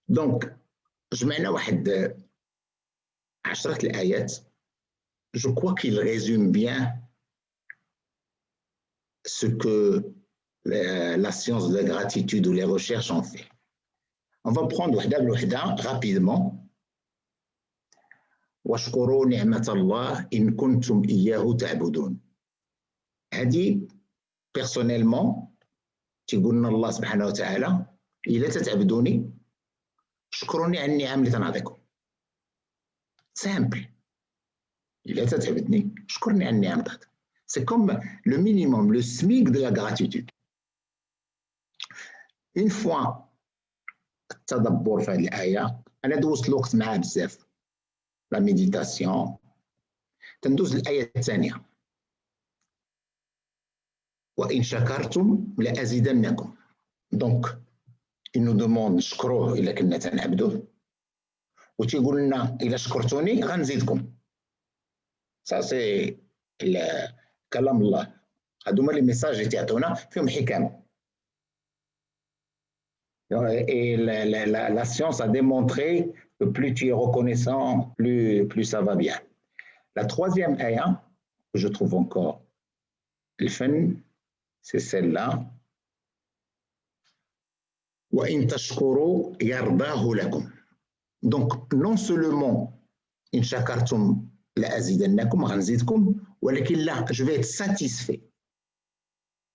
Donc, جمعنا واحد 10 الآيات. Je crois qu'il résume bien ce que la science de la gratitude ou les recherches ont fait. On va prendre وحدة بوحدة rapidement. واشكروا نعمة الله إن كنتم إياه تعبدون. هذه personnellement تيقول لنا الله سبحانه وتعالى إلا تتعبدوني شكروني على النعم اللي تنعطيكم. simple. إلا تتعبدني شكرني على النعم اللي تعطيك. C'est comme le minimum, le SMIC de la gratitude. Une fois التدبر في هذه الآية، أنا دوزت الوقت معاه بزاف. La méditation. تندوز الآية الثانية. وإن شكرتم لأزيدنكم. Donc, il nous demande نشكروه إلا كنا تنعبدوه وتيقول لنا إلا شكرتوني غنزيدكم. Ça c'est كلام الله. هادو هما لي ميساج اللي تيعطونا فيهم حكم. Et la science a démontré que plus tu es reconnaissant, plus ça va bien. La troisième ayah, que je trouve encore le fun, c'est celle-là. وَإِن تَشْكُرُوا يَرْضَاهُ لَكُمْ. Donc, non seulement إن شكرتم لأزيدنكم غنزيدكم، ولكن لا, je vais être satisfait.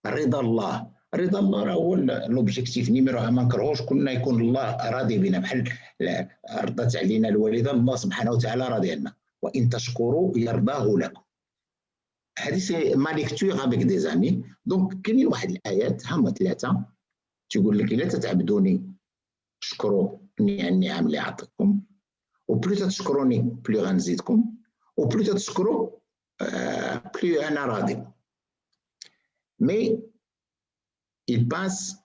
رضا الله. رضا الله راه هو لوبجيكتيف نيميرو 1. ما نكرهوش كنا يكون الله راضي بنا، بحال رضت علينا الوالده، الله سبحانه وتعالى راضي عنا. وان تشكروا يرضاه لكم. هذه سي ما ليكتور افيك دي زامي. دونك كاينين واحد الايات هما 3 تيقول لك الا تتعبدوني شكروا النعم اللي عطيتكم، وبلو تشكروني بلو غنزيدكم، وبلو تشكروا بلو انا راضي. مي il passe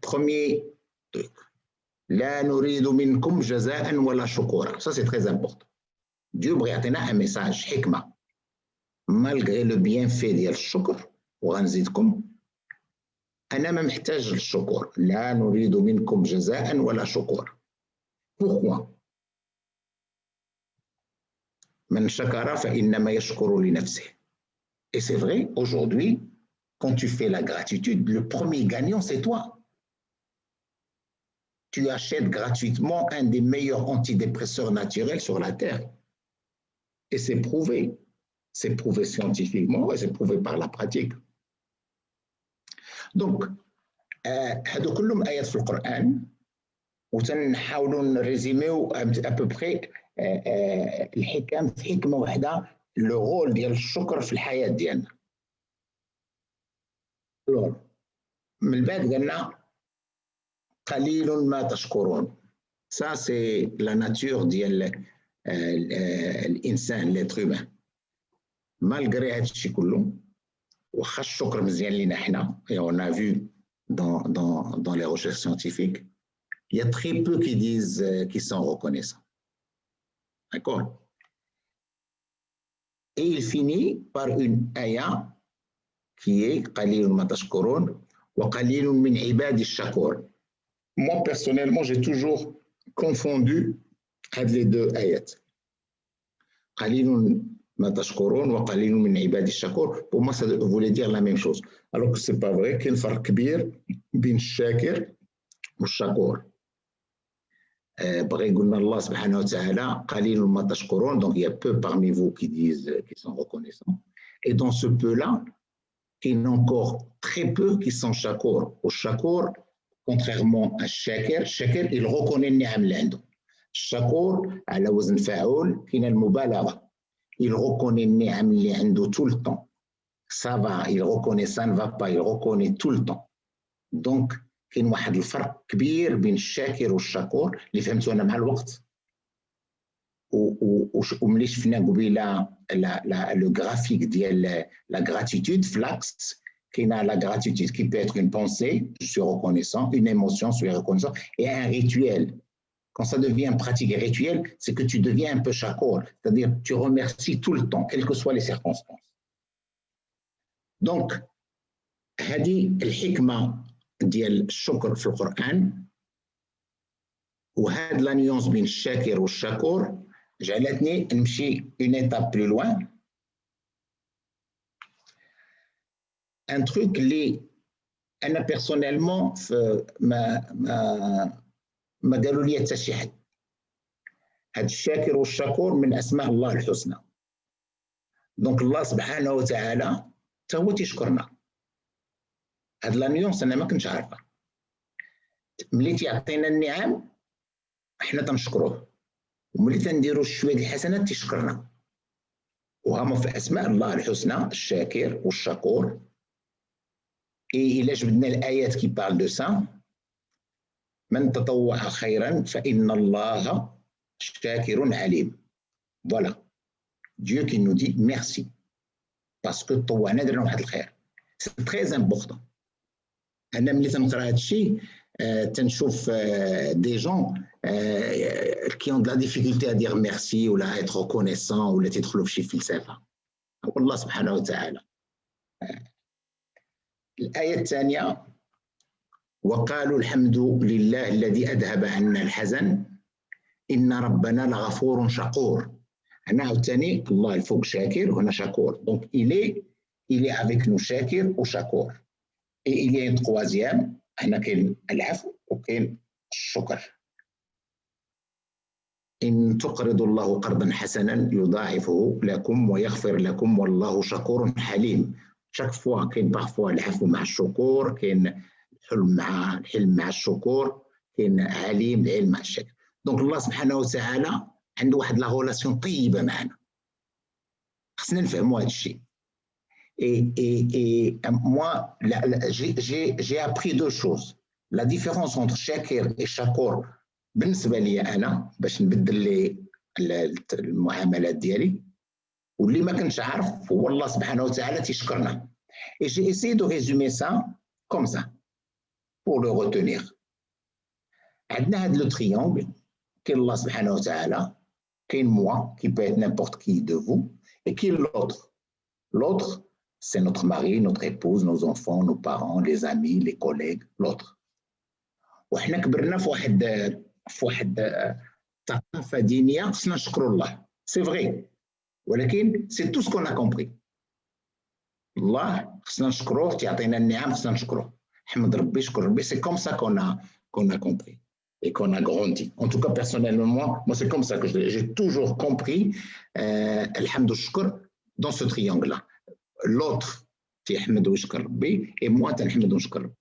premier truc. لا نريد منكم جزاء ولا شكورا. Ça c'est très important. Dieu بغى يعطينا un message حكمة. malgré le bienfait ديال الشكر وغنزيدكم، أنا ما محتاج للشكر. لا نريد منكم جزاء ولا شكورا. Pourquoi? من شكر فإنما يشكر لنفسه. Et c'est vrai, aujourd'hui, quand tu fais la gratitude, le premier gagnant, c'est toi. Tu achètes gratuitement un des meilleurs antidépresseurs naturels sur la Terre. Et c'est prouvé. C'est prouvé scientifiquement et c'est prouvé par la pratique. Donc, هادو كلهم آيات في القرآن وتنحاولوا نريزيميو à peu près الحكم في حكمة واحدة، لو رول ديال الشكر في الحياة ديالنا. من بعد قلنا قليل ما تشكرون. Ça c'est la nature ديال الإنسان l'être humain. malgré هذا الشيء كله واخا الشكر مزيان لينا حنا، et on a vu dans les recherches scientifiques, il y a très peu qui disent qu'ils sont reconnaissants. D'accord? Et il finit par une ayah qui est قليل ما تشكرون وقليل من عبادي الشكور. Moi personnellement, j'ai toujours confondu هاد لي دو آيات قليل ما تشكرون وقليل من عبادي الشكور. pour moi ça voulait dire la même chose alors que c'est pas vrai. كاين فرق كبير بين الشاكر والشكور. بغى يقولنا الله سبحانه وتعالى قليل ما تشكرون, donc il y a peu parmi vous qui disent qu'ils sont reconnaissants, et dans ce peu là il y en a encore très peu qui sont shakour. Au shakour, contrairement à shakir, shakir il reconnaît النعم اللي عنده. الشكور على وزن فاعول كاين المبالغه, il reconnaît النعم اللي عنده tout le temps. Ça va, il reconnaît, ça ne va pas, il reconnaît tout le temps. donc كاين واحد الفرق كبير بين الشاكر والشكور اللي فهمته انا مع الوقت. وملي شفنا قبيله لو غرافيك ديال لا غراتيتود فلاكس, كاينه لا غراتيتود qui peut être une pensée, je suis reconnaissant, une émotion, je suis reconnaissant, et un rituel. Quand ça devient une pratique rituelle, c'est que tu deviens un peu shakour, c'est-à-dire tu remercies tout le temps, quelles que soient les circonstances. donc هذه الحكمه ديال الشكر في القرآن, وهاد لا نيونس بين الشاكر والشكور جعلتني نمشي une étape plus loin. un truc اللي أنا بيرسونيلمون ما قالوا لي حتى شي حد. هاد الشاكر والشكور من أسماء الله الحسنى. دونك الله سبحانه وتعالى تا هو تيشكرنا. هاد لا نيونس انا ما كنتش عارفها. ملي تيعطينا النعم حنا تنشكروه, وملي تنديروا شويه ديال الحسنات تيشكرنا. وهما في اسماء الله الحسنى الشاكر والشكور. اي الا جبدنا الايات كي بارل دو سا, من تطوع خيرا فان الله شاكر عليم. فوالا Dieu qui nous dit merci parce que طوعنا درنا واحد الخير. C'est très important. أنا ملي تنقرا هذا الشيء تنشوف des gens qui ont de la difficulté à dire merci ou à être reconnaissant ولا تيدخلوا في شي فلسفة. والله سبحانه وتعالى. الآية الثانية وقالوا الحمد لله الذي أذهب عنا الحزن إن ربنا لغفور شكور. هنا عاوتاني الله الفوق شاكر وهنا شكور. donc il est avec nous شاكر وشكور. et il y a une troisième, هنا كاين العفو وكاين الشكر. إن تقرضوا الله قرضا حسنا يضاعفه لكم ويغفر لكم والله شكور حليم. chaque fois كاين parfois العفو مع الشكور, كاين الحلم مع الشكور, كاين عليم العلم مع الشكر. donc الله سبحانه وتعالى عنده واحد لا غولاسيون طيبه معنا, خصنا نفهموا هذا الشيء. Et moi, j'ai appris deux choses. La différence entre shakir et shakour, بالنسبة لي أنا باش نبدل لي المعاملات ديالي, واللي ما كنتش عارف هو الله سبحانه وتعالى تيشكرنا. Et j'ai essayé de résumer ça comme ça pour le retenir. عندنا هذا le triangle كاين الله سبحانه وتعالى, كاين moi qui peut être n'importe qui de vous, et qui est l'autre. L'autre, c'est notre mari, notre épouse, nos enfants, nos parents, les amis, les collègues, l'autre. وحنا كبرنا في واحد ثقافة دينية خصنا نشكروا الله. سي فري, ولكن سي تو سكون ا كومبري. الله خصنا نشكروه, تيعطينا النعم خصنا نشكروه. حمد ربي, شكر ربي. سي كوم سا كون ا كومبري et qu'on a grandi. En tout cas, personnellement, moi c'est comme ça que j'ai toujours compris الحمد والشكر dans ce triangle-là. L'autre, تيحمد ويشكر ربي, et moi تنحمد ونشكر ربي.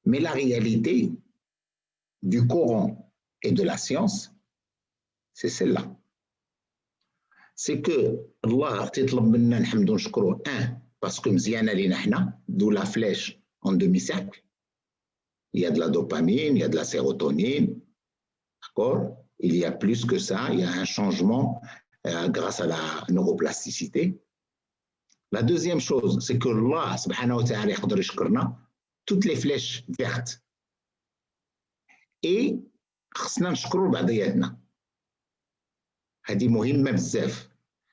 Mais la réalité du Coran et de la science, c'est celle-là. C'est que Allah تيطلب منا نحمد ونشكروه, parce que مزيانة لينا حنا, d'où la flèche en demi-cercle. Il y a de la dopamine, il y a de la sérotonine, d'accord? Il y a plus que ça, il y a un changement grâce à la neuroplasticité. La deuxième chose, c'est que Allah subhanahu wa ta'ala يقدر يشكرنا toutes les flèches vertes. Et خصنا نشكروا بعضياتنا. هذه مهمة بزاف.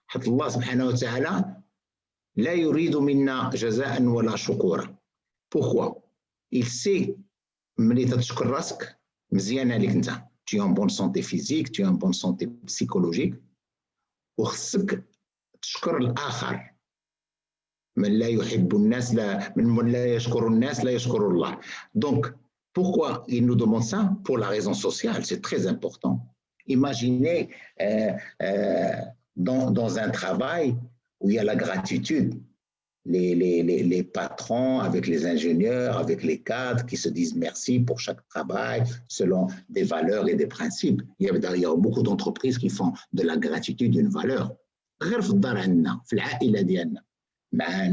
حتى الله سبحانه وتعالى لا يريد منا جزاء ولا شكورا. Pourquoi? Il sait ملي تشكر راسك مزيانة لك انت. tu es en bonne santé physique, tu es en bonne santé psychologique. وخصك تشكر الآخر. من لا يحب الناس من لا يشكر الناس لا يشكر الله. Donc, pourquoi il nous demande ça? Pour la raison sociale, c'est très important. Imaginez dans un travail où il y a la gratitude, les patrons avec les ingénieurs, avec les cadres qui se disent merci pour chaque travail selon des valeurs et des principes. Il y a d'ailleurs beaucoup d'entreprises qui font de la gratitude une valeur. غير في الدار عندنا في العائله ديالنا مع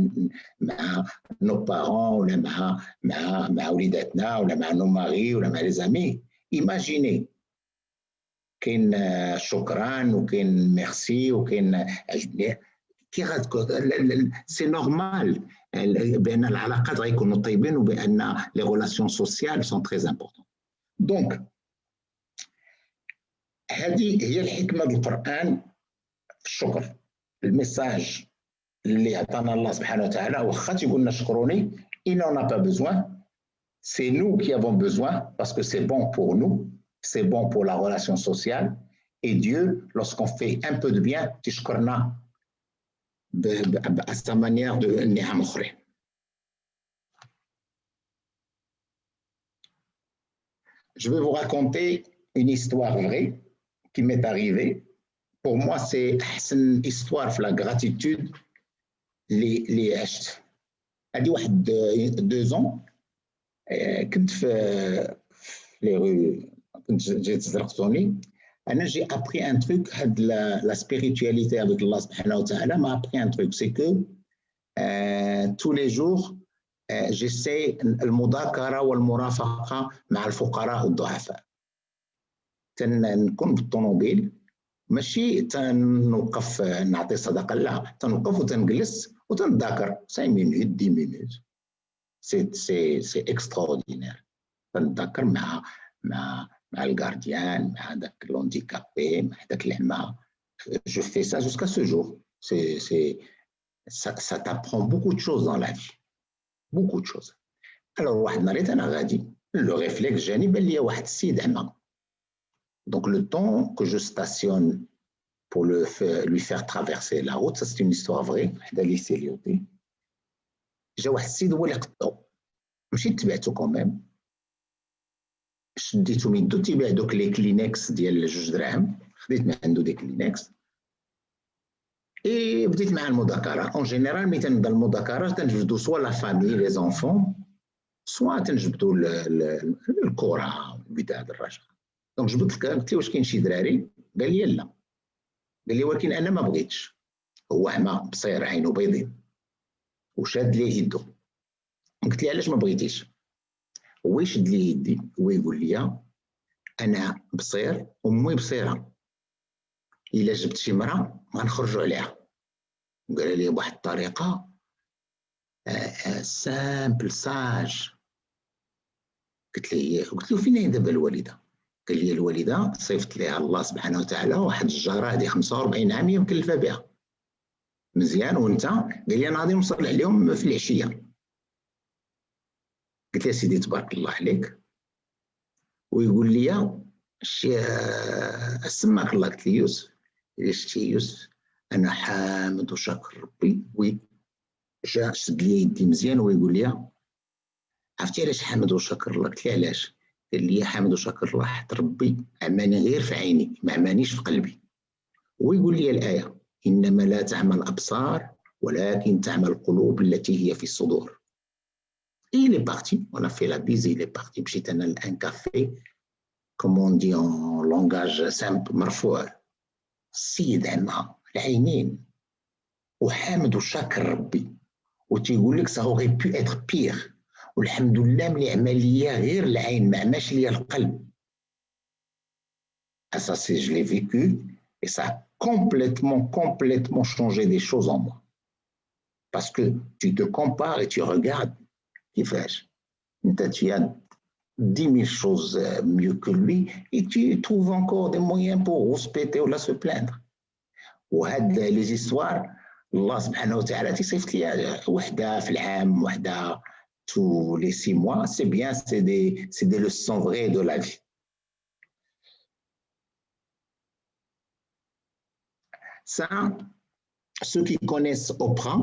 nos parents ولا مع وليداتنا ولا مع nos maris ولا مع les amis. Imaginez كاين شكرا وكاين ميرسي وكاين سي نورمال بان العلاقات غيكونوا طيبين وبان لي ريلاسيون سوسيال سون تري امبورطون. دونك هذه هي الحكمه ديال القران في الشكر. الميساج اللي عطانا الله سبحانه وتعالى واخا تيقول لنا شكروني il n'en a pas besoin, c'est nous qui avons besoin parce que c'est bon pour nous, c'est bon pour la relation sociale. Et Dieu, lorsqu'on fait un peu de bien, تشكرنا à sa manière de نعم أخرى. Je vais vous raconter une histoire vraie qui m'est arrivée. Pour moi, c'est une histoire de la gratitude اللي عشت. هذه واحد 2 ans كنت في لي رو كنت جيت زرقتوني. أنا j'ai appris un truc, la spiritualité avec Allah subhanahu wa ta'ala m'a appris un truc, c'est que tous les jours j'essaie المذاكرة والمرافقة مع الفقراء والضعفاء. تنكون بالطوموبيل ماشي تنوقف نعطي صدقة، لا تنوقف وتنجلس وتنذاكر 5 minutes 10 minutes. c'est extraordinaire. تنذاكر مع الجارديان، مع داك l'handicapé، مع داك العمى. Je fais ça jusqu'à ce jour. Ça t'apprend beaucoup de choses dans la vie. Beaucoup de choses. Alors واحد النهار أنا غادي لو ريفليكس جاني بان ليا واحد السيد عمى. Donc le temps que je stationne pour lui faire traverser la route, ça c'est une histoire vraie. حدا lycée ليوطي جا واحد السيد هو اللي قطعو، مشيت تبعتو كوميم، شديتو من يدو تيبيع دوك لي كلينكس ديال 2 دراهم، خديت من عنده دي كلينكس اي بديت مع المذاكره. اون جينيرال ملي تنبدا المذاكره تنجبدو سوا لا فامي لي زونفون سوا تنجبدو الكره الوداد الرجاء. دونك جبدت قلت له واش كاين شي دراري؟ قال لي لا. قال لي ولكن انا ما بغيتش. هو عمى بصير عينو بيضين وشاد لي يدو. قلت لي علاش ما بغيتيش؟ هو يشد لي يدي هو يقول لي انا بصير امي بصيره، الا جبت شي مراه ما نخرجوا عليها. قال لي بواحد الطريقه سامبل ساج. قلت له فين دابا الوالده؟ قال لي الوالده صيفط ليها الله سبحانه وتعالى واحد الجاره هذه 45 عام هي مكلفه بها مزيان، وانت؟ قال لي انا غادي نوصل عليهم في العشيه. قلت له سيدي تبارك الله عليك. ويقول لي سماك الله. قلت له يوسف. شتي يوسف؟ انا حامد وشاكر ربي. وي جا شد لي يدي مزيان ويقول لي عرفتي علاش حامد وشاكر الله؟ قلت له علاش؟ قال لي حامد وشاكر الله حتى ربي عماني غير في عيني ما عمانيش في قلبي. ويقول لي الآية إنما لا تعمى الأبصار ولكن تعمى القلوب التي هي في الصدور. Il est parti, on a fait la bise, il est parti. مشيت أنا لأن كافي comme on dit en langage simple مرفوع. السيد عمى العينين وحامد وشاكر ربي وتيقول لك ça aurait pu être pire. والحمد لله ملي عمل ليا غير العين ما عماش ليا القلب. Ça c'est je l'ai vécu et ça a complètement changé des choses en moi. Parce que tu te compares et tu regardes كيفاش انت tu as 10 000 choses mieux que lui et tu trouves encore des moyens pour respecter ou se plaindre. وهاد les histoires الله سبحانه وتعالى تيصيفط لي وحده في العام وحده tous les 6 mois. C'est bien, c'est des leçons vraies de la vie. Ça, ceux qui connaissent Oprah,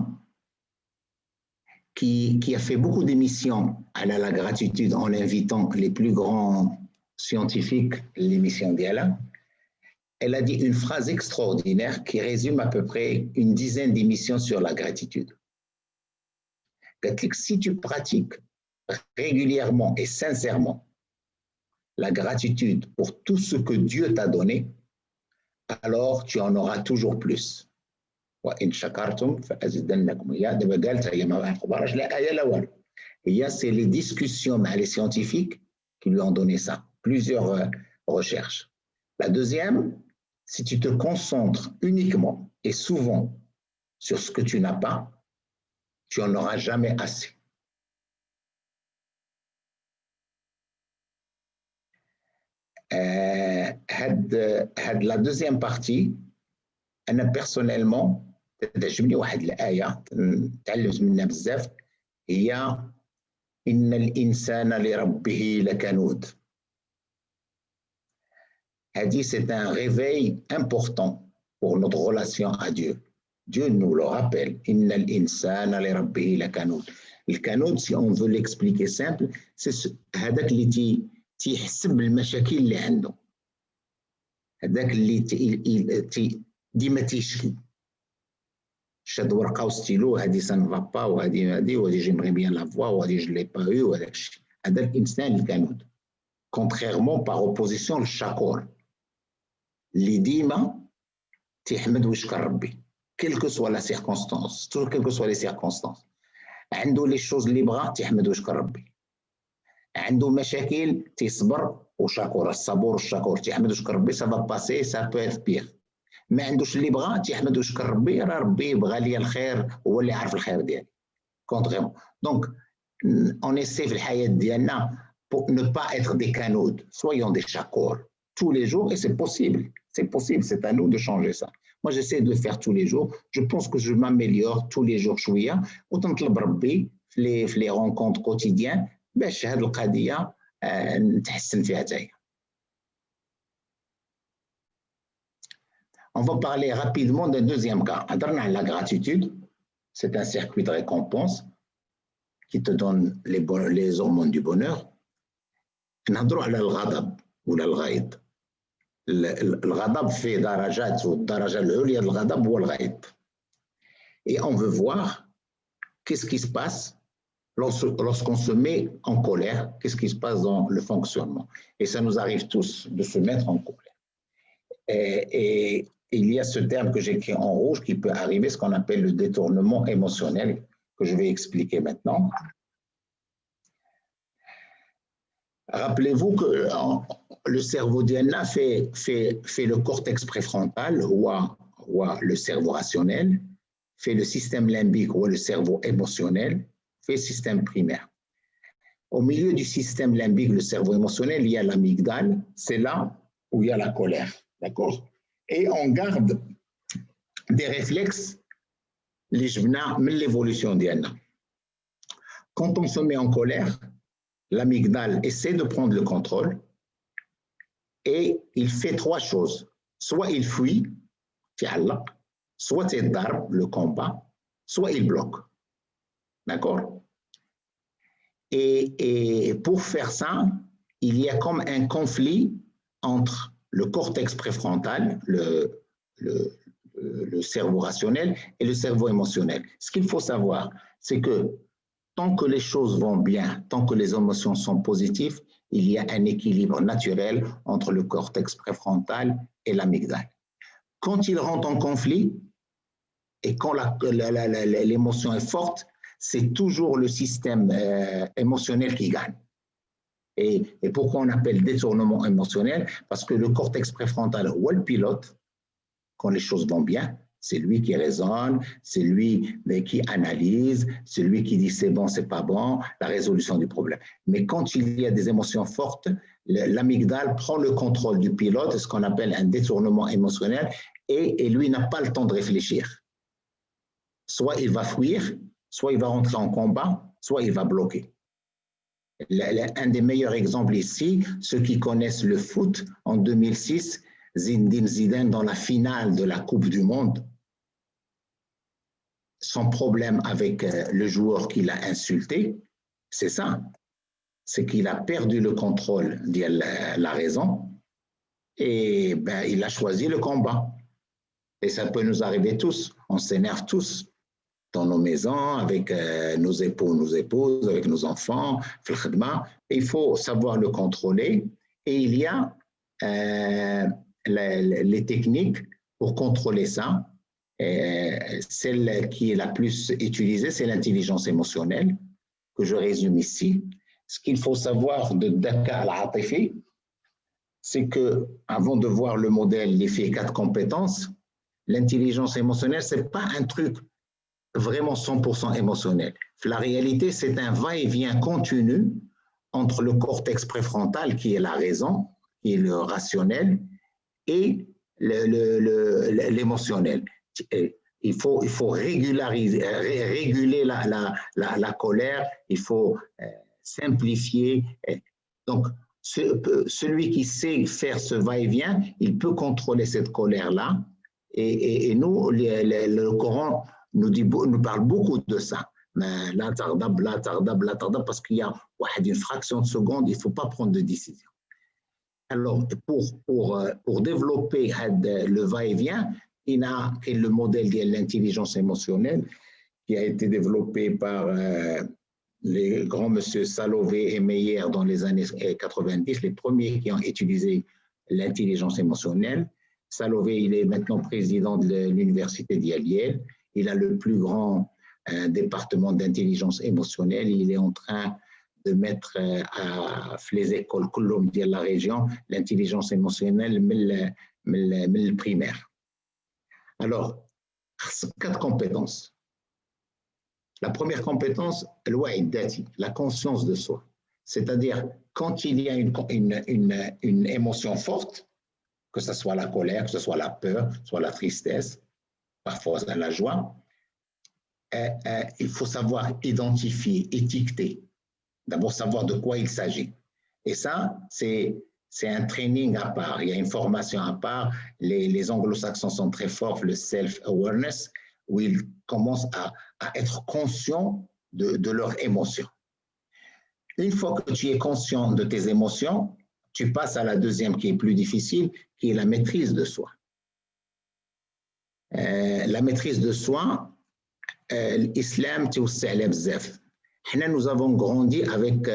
qui a fait beaucoup d'émissions à la gratitude en invitant les plus grands scientifiques, l'émission d'Yala, elle a dit une phrase extraordinaire qui résume à peu près une dizaine d'émissions sur la gratitude. Si tu pratiques régulièrement et sincèrement la gratitude pour tout ce que Dieu t'a donné, alors tu en auras toujours plus. وإن شكرتم فأزيدنكم. هي دابا قالتها هي ما عقبرهاش لا آية لا والو. هي c'est les discussions avec les scientifiques qui lui ont donné ça, plusieurs recherches. La deuxième, si tu te concentres uniquement et souvent sur ce que tu n'as pas, tu n'en auras jamais assez. La deuxième partie, أنا personnellement تعجبني واحد الآية تعلمت منها بزاف، هي إن الإنسان لربه لكنود. هذه c'est un réveil important pour notre relation à Dieu. Dieu nous le rappelle. إن الإنسان لربه لكنود. الكنود, si on veut l'expliquer simple, c'est هذاك اللي تيحسب المشاكل اللي عنده، هذاك اللي ديما تيشكي، شاد ورقه وستيلو هذه سان فا با وهذه جيمري بيان لا فوا وهذه جو لي با يو وهذاك الشيء. هذا الانسان الكنود، كونتريرمون باغ اوبوزيسيون للشكور اللي ديما تيحمد ويشكر ربي كيلكو سوا لا سيركونستانس، كيلكو سوا لي سيركونستانس. عنده لي شوز اللي بغا تيحمد ويشكر ربي، عنده مشاكل تيصبر وشكور. الصبور والشكور تيحمد ويشكر ربي، سا فا باسي سا بو ايت بيغ. ما عندوش اللي بغا تيحمد ويشكر ربي، راه ربي بغى لي الخير، هو اللي عارف الخير ديالي. كونتريمون دونك اون ايسي في الحياه ديالنا pour ne pas être des canauds, soyons des chakors tous les jours, et c'est possible, c'est à nous de changer ça. Moi j'essaie de le faire tous les jours, je pense que je m'améliore tous les jours شويه، وتنطلب ربي في les rencontres quotidiennes باش هذه القضيه نتحسن فيها حتى هي. On va parler rapidement d'un deuxième cas. La gratitude, c'est un circuit de récompense qui te donne les hormones du bonheur. نهضروا على الغضب ولا الغيظ. الغضب فيه درجات، والدرجة العليا للغضب هو الغيظ. Et on veut voir qu'est-ce qui se passe lorsqu'on se met en colère, qu'est-ce qui se passe dans le fonctionnement. Et ça nous arrive tous de se mettre en colère. Et il y a ce terme que j'écris en rouge qui peut arriver, ce qu'on appelle le détournement émotionnel, que je vais expliquer maintenant. Rappelez-vous que le cerveau d'Yanna fait le cortex préfrontal, ou le cerveau rationnel, fait le système limbique, ou le cerveau émotionnel, fait le système primaire. Au milieu du système limbique, le cerveau émotionnel, il y a l'amygdale, c'est là où il y a la colère. D'accord? Et on garde des réflexes, l'évolution d'Yanna. Quand on se met en colère, l'amygdale essaie de prendre le contrôle et il fait trois choses. Soit il fuit, soit il darbe, le combat, soit il bloque. D'accord? Et pour faire ça, il y a comme un conflit entre le cortex préfrontal, le cerveau rationnel, et le cerveau émotionnel. Ce qu'il faut savoir, c'est que tant que les choses vont bien, tant que les émotions sont positives, il y a un équilibre naturel entre le cortex préfrontal et l'amygdale. Quand il rentre en conflit, et quand l'émotion est forte, c'est toujours le système émotionnel qui gagne. Et pourquoi on appelle détournement émotionnel? Parce que le cortex préfrontal ou le pilote, quand les choses vont bien, c'est lui qui raisonne, c'est lui qui analyse, c'est lui qui dit c'est bon, c'est pas bon, la résolution du problème. Mais quand il y a des émotions fortes, l'amygdale prend le contrôle du pilote, ce qu'on appelle un détournement émotionnel, et lui n'a pas le temps de réfléchir. Soit il va fuir, soit il va rentrer en combat, soit il va bloquer. Un des meilleurs exemples ici, ceux qui connaissent le foot, en 2006, Zinedine Zidane dans la finale de la Coupe du Monde, son problème avec le joueur qu'il a insulté, c'est ça. C'est qu'il a perdu le contrôle de la raison et ben, il a choisi le combat. Et ça peut nous arriver tous. On s'énerve tous dans nos maisons, avec nos époux, nos épouses, avec nos enfants. Il faut savoir le contrôler. Et il y a les techniques pour contrôler ça. Celle qui est la plus utilisée, c'est l'intelligence émotionnelle, que je résume ici. Ce qu'il faut savoir de Dhaka al-Atifi, c'est qu'avant de voir le modèle, l'effet et 4 compétences, l'intelligence émotionnelle, ce n'est pas un truc vraiment 100% émotionnel. La réalité, c'est un va-et-vient continu entre le cortex préfrontal, qui est la raison, qui est le rationnel, et l'émotionnel. Il faut réguler la colère, il faut simplifier. Donc, celui qui sait faire ce va-et-vient, il peut contrôler cette colère-là. Et nous, le Coran nous parle beaucoup de ça. Mais la tardab, parce qu'il y a une fraction de seconde, il ne faut pas prendre de décision. Alors, pour développer le va-et-vient, il y a le modèle de l'intelligence émotionnelle qui a été développé par les grands monsieur Salovey et Meyer dans les années 90, les premiers qui ont utilisé l'intelligence émotionnelle. Salovey, il est maintenant président de l'université d'Yale. Il a le plus grand département d'intelligence émotionnelle. Il est en train de mettre à les écoles de la région l'intelligence émotionnelle, mais le primaire. Alors, 4 compétences. La première compétence, la conscience de soi. C'est-à-dire, quand il y a une émotion forte, que ce soit la colère, que ce soit la peur, que ce soit la tristesse, parfois la joie, il faut savoir identifier, étiqueter. D'abord, savoir de quoi il s'agit. Et ça, c'est un training à part, il y a une formation à part. Les anglo-saxons sont très forts, le self-awareness, où ils commencent à être conscients de leurs émotions. Une fois que tu es conscient de tes émotions, tu passes à la deuxième qui est plus difficile, qui est la maîtrise de soi. La maîtrise de soi, l'islam, nous avons grandi avec,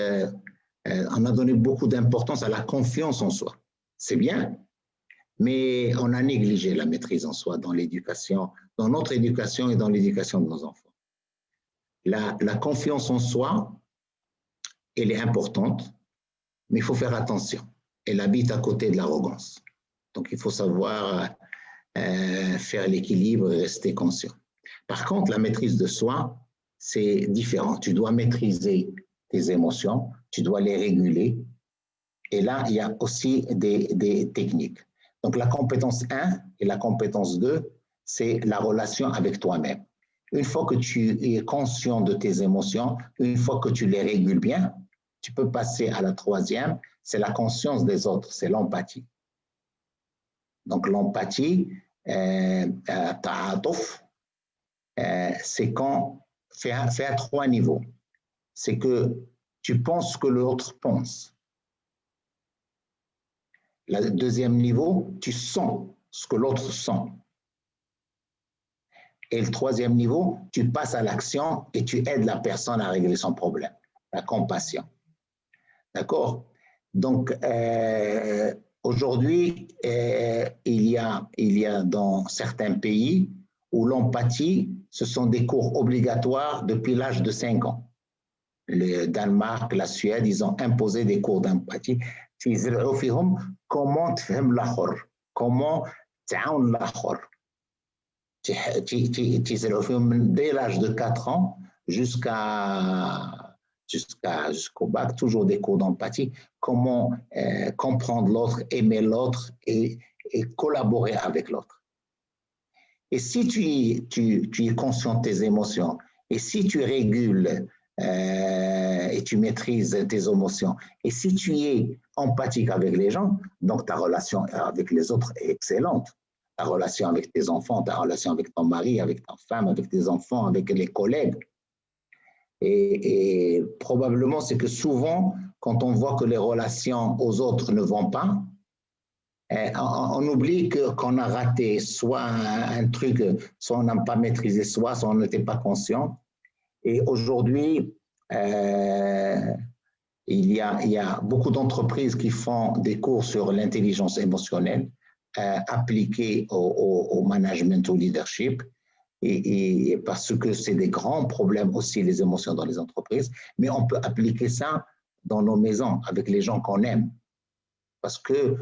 on a donné beaucoup d'importance à la confiance en soi. C'est bien, mais on a négligé la maîtrise en soi dans l'éducation, dans notre éducation et dans l'éducation de nos enfants. La confiance en soi, elle est importante, mais il faut faire attention. Elle habite à côté de l'arrogance. Donc, il faut savoir faire l'équilibre et rester conscient. Par contre, la maîtrise de soi, c'est différent. Tu dois maîtriser tes émotions, tu dois les réguler. Et là, il y a aussi des techniques. Donc, la compétence 1 et la compétence 2, c'est la relation avec toi-même. Une fois que tu es conscient de tes émotions, une fois que tu les régules bien, tu peux passer à la troisième, c'est la conscience des autres, c'est l'empathie. Donc, l'empathie, c'est quand fait à 3 niveaux. C'est que tu penses ce que l'autre pense. Le deuxième niveau, tu sens ce que l'autre sent. Et le troisième niveau, tu passes à l'action et tu aides la personne à régler son problème. La compassion. D'accord? Donc, aujourd'hui, il y a dans certains pays où l'empathie, ce sont des cours obligatoires depuis l'âge de 5 ans. Le Danemark, la Suède, ils ont imposé des cours d'empathie. Comment tu aimes l'autre? Comment tu aimes l'autre? Dès l'âge de 4 ans jusqu'au bac, toujours des cours d'empathie. Comment comprendre l'autre, aimer l'autre et collaborer avec l'autre. Et si tu es conscient de tes émotions et si tu régules et et tu maîtrises tes émotions. Et si tu es empathique avec les gens, donc ta relation avec les autres est excellente. Ta relation avec tes enfants, ta relation avec ton mari, avec ta femme, avec tes enfants, avec les collègues. Et probablement, c'est que souvent, quand on voit que les relations aux autres ne vont pas, on oublie qu'on a raté soit un truc, soit on n'a pas maîtrisé soi, soit on n'était pas conscient. Et aujourd'hui, il y a beaucoup d'entreprises qui font des cours sur l'intelligence émotionnelle appliquée au management, au leadership, et parce que c'est des grands problèmes aussi, les émotions dans les entreprises, mais on peut appliquer ça dans nos maisons, avec les gens qu'on aime. Parce que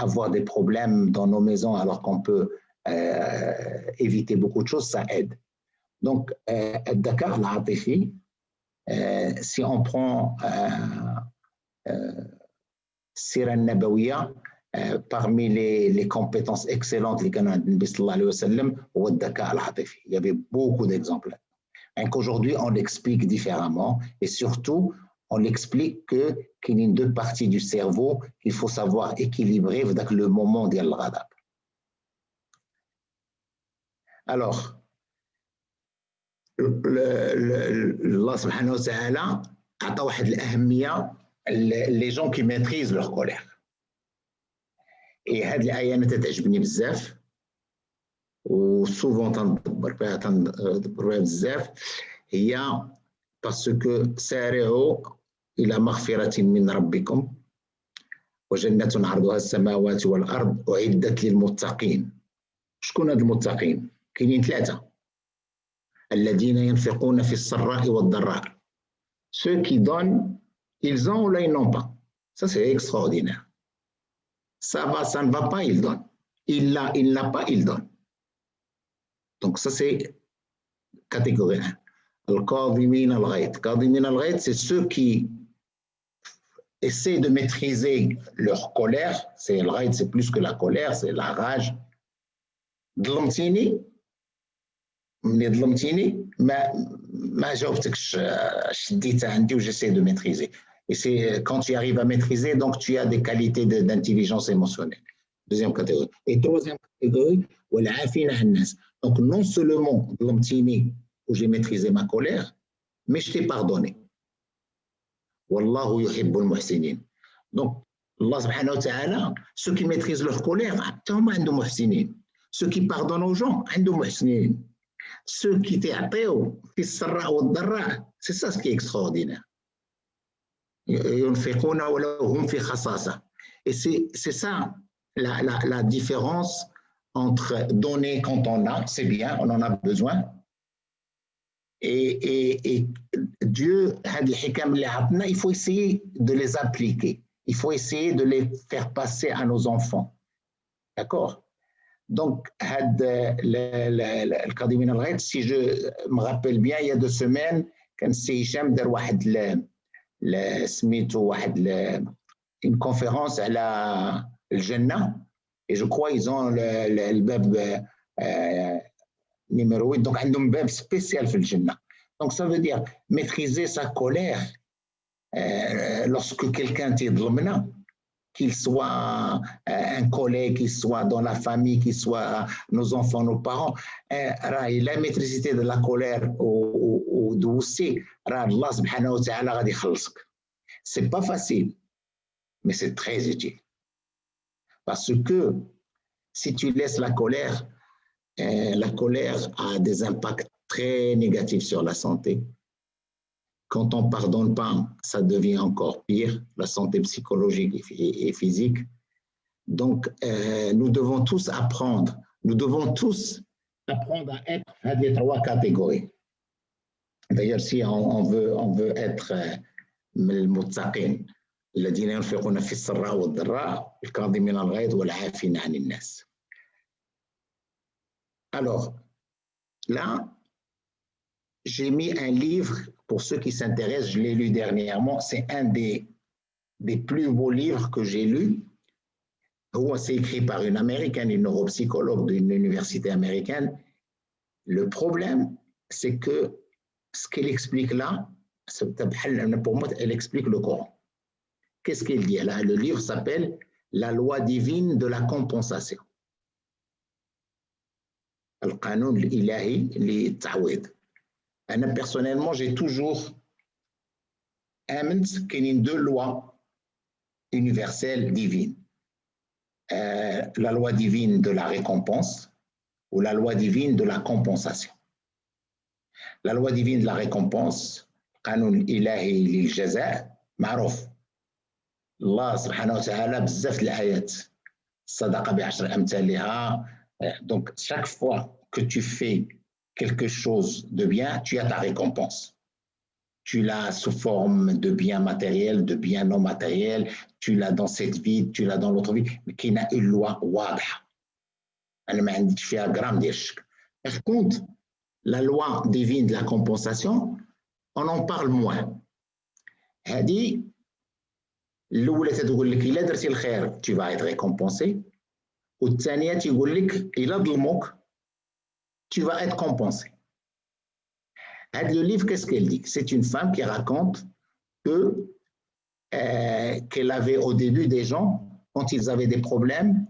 avoir des problèmes dans nos maisons alors qu'on peut éviter beaucoup de choses, ça aide. Donc, Dakar, l'Atifi, si on prend Sira Nabawiya, parmi les compétences excellentes les Nabi sallallahu alayhi wa sallam, il y avait beaucoup d'exemples. Qu'aujourd'hui, on l'explique différemment et surtout, on l'explique qu'il y a deux parties du cerveau qu'il faut savoir équilibrer avec le moment de l'ghadab. Alors, Allah subhanahu wa ta'ala a واحد الأهمية les gens qui maîtrisent leur colère. Et هذه الآية أنا تعجبني بزاف وسوفون تندبر بها بزاف هي باسكو سارعوا إلى مغفرة من ربكم وجنة عرضها السماوات والأرض أعدت للمتقين. شكون هاد المتقين؟ كاينين ثلاثة: الذين ينفقون في السراء والضراء. Ceux qui donnent, ils ont ou là ils n'ont pas. Ça c'est extraordinaire. Ça va, ça ne va pas, il donne. Il l'a, il n'a pas, il donne. Donc ça c'est catégorie 1. Al-Qadhimin al-Ghayt. Qadhimin al-Ghayt, c'est ceux qui essaient de maîtriser leur colère. C'est le Ghayt, c'est plus que la colère, c'est la rage. ظلمتيني ملي ظلمتيني ما جاوبتكش شديتها عندي وجيسي دو ميتريزي. Et c'est quand tu arrives à maîtriser, donc tu as des qualités d'intelligence émotionnelle. Deuxième catégorie. Et troisième catégorie, donc non seulement où j'ai maîtrisé ma colère, mais je t'ai pardonné. Wallahu yuhibbul muhsinin. Donc Allah subhanahu wa ta'ala, ceux qui maîtrisent leur colère, ceux qui pardonnent aux gens, ceux qui t'attendent, c'est ça ce qui est extraordinaire. Et c'est ça la différence entre donner quand on a, c'est bien, on en a besoin, et Dieu, il faut essayer de les appliquer, il faut essayer de les faire passer à nos enfants. D'accord? Donc, القادمين الغيط, si je me rappelle bien, il y a 2 semaines, كان سي هشام دار واحد سميتو واحد une conférence على الجنة, et je crois ils ont le bab numéro 8, donc عندهم باب spécial في الجنة. Donc ça veut dire maîtriser sa colère lorsque quelqu'un t'ظلمنا, qu'il soit un collègue, qu'il soit dans la famille, qu'il soit nos enfants, nos parents, la maîtrisité de la colère ou douce, Allah subhanahu wa ta'ala غادي يخلصك. C'est pas facile, mais c'est très utile. Parce que si tu laisses la colère a des impacts très négatifs sur la santé. Quand on ne pardonne pas, ça devient encore pire, la santé psychologique et physique. Donc, nous devons tous apprendre à être des 3 catégories. D'ailleurs, si on veut être المتقين الذين ينفقون في السراء والضراء الكاظمين الغيظ والعافين عن الناس. Alors, là, j'ai mis un livre, pour ceux qui s'intéressent, je l'ai lu dernièrement, c'est un des plus beaux livres que j'ai lus. C'est écrit par une Américaine, une neuropsychologue d'une université américaine. Le problème, c'est que ce qu'elle explique là, Pour moi, elle explique le Coran. Qu'est-ce qu'elle dit? Le livre s'appelle La loi divine de la compensation. Al-Qanoun al-Ilahi li Ta'wid. Personnellement, j'ai toujours aimé qu'il y ait deux lois universelles divines. La loi divine de la récompense ou la loi divine de la compensation. La loi divine de la récompense, قانون إلهي للجزاء معروف. الله سبحانه وتعالى بزاف الآيات الصدقة بعشر أمثالها. Donc chaque fois que tu fais quelque chose de bien, tu as ta récompense. Tu l'as sous forme de biens matériels, de biens non matériels, tu l'as dans cette vie, tu l'as dans l'autre vie, mais qui n'a une loi واضحة. أنا ما عنديش فيها gramme ديال الشك. Par contre, la loi divine de la compensation, on en parle moins. هذه الأولى تقول لك إلا درتي الخير tu vas être récompensé، والثانية تقول لك إلا ظلموك tu vas être compensé. Le livre, qu'est-ce qu'elle dit? C'est une femme qui raconte qu'elle avait au début des gens, quand ils avaient des problèmes,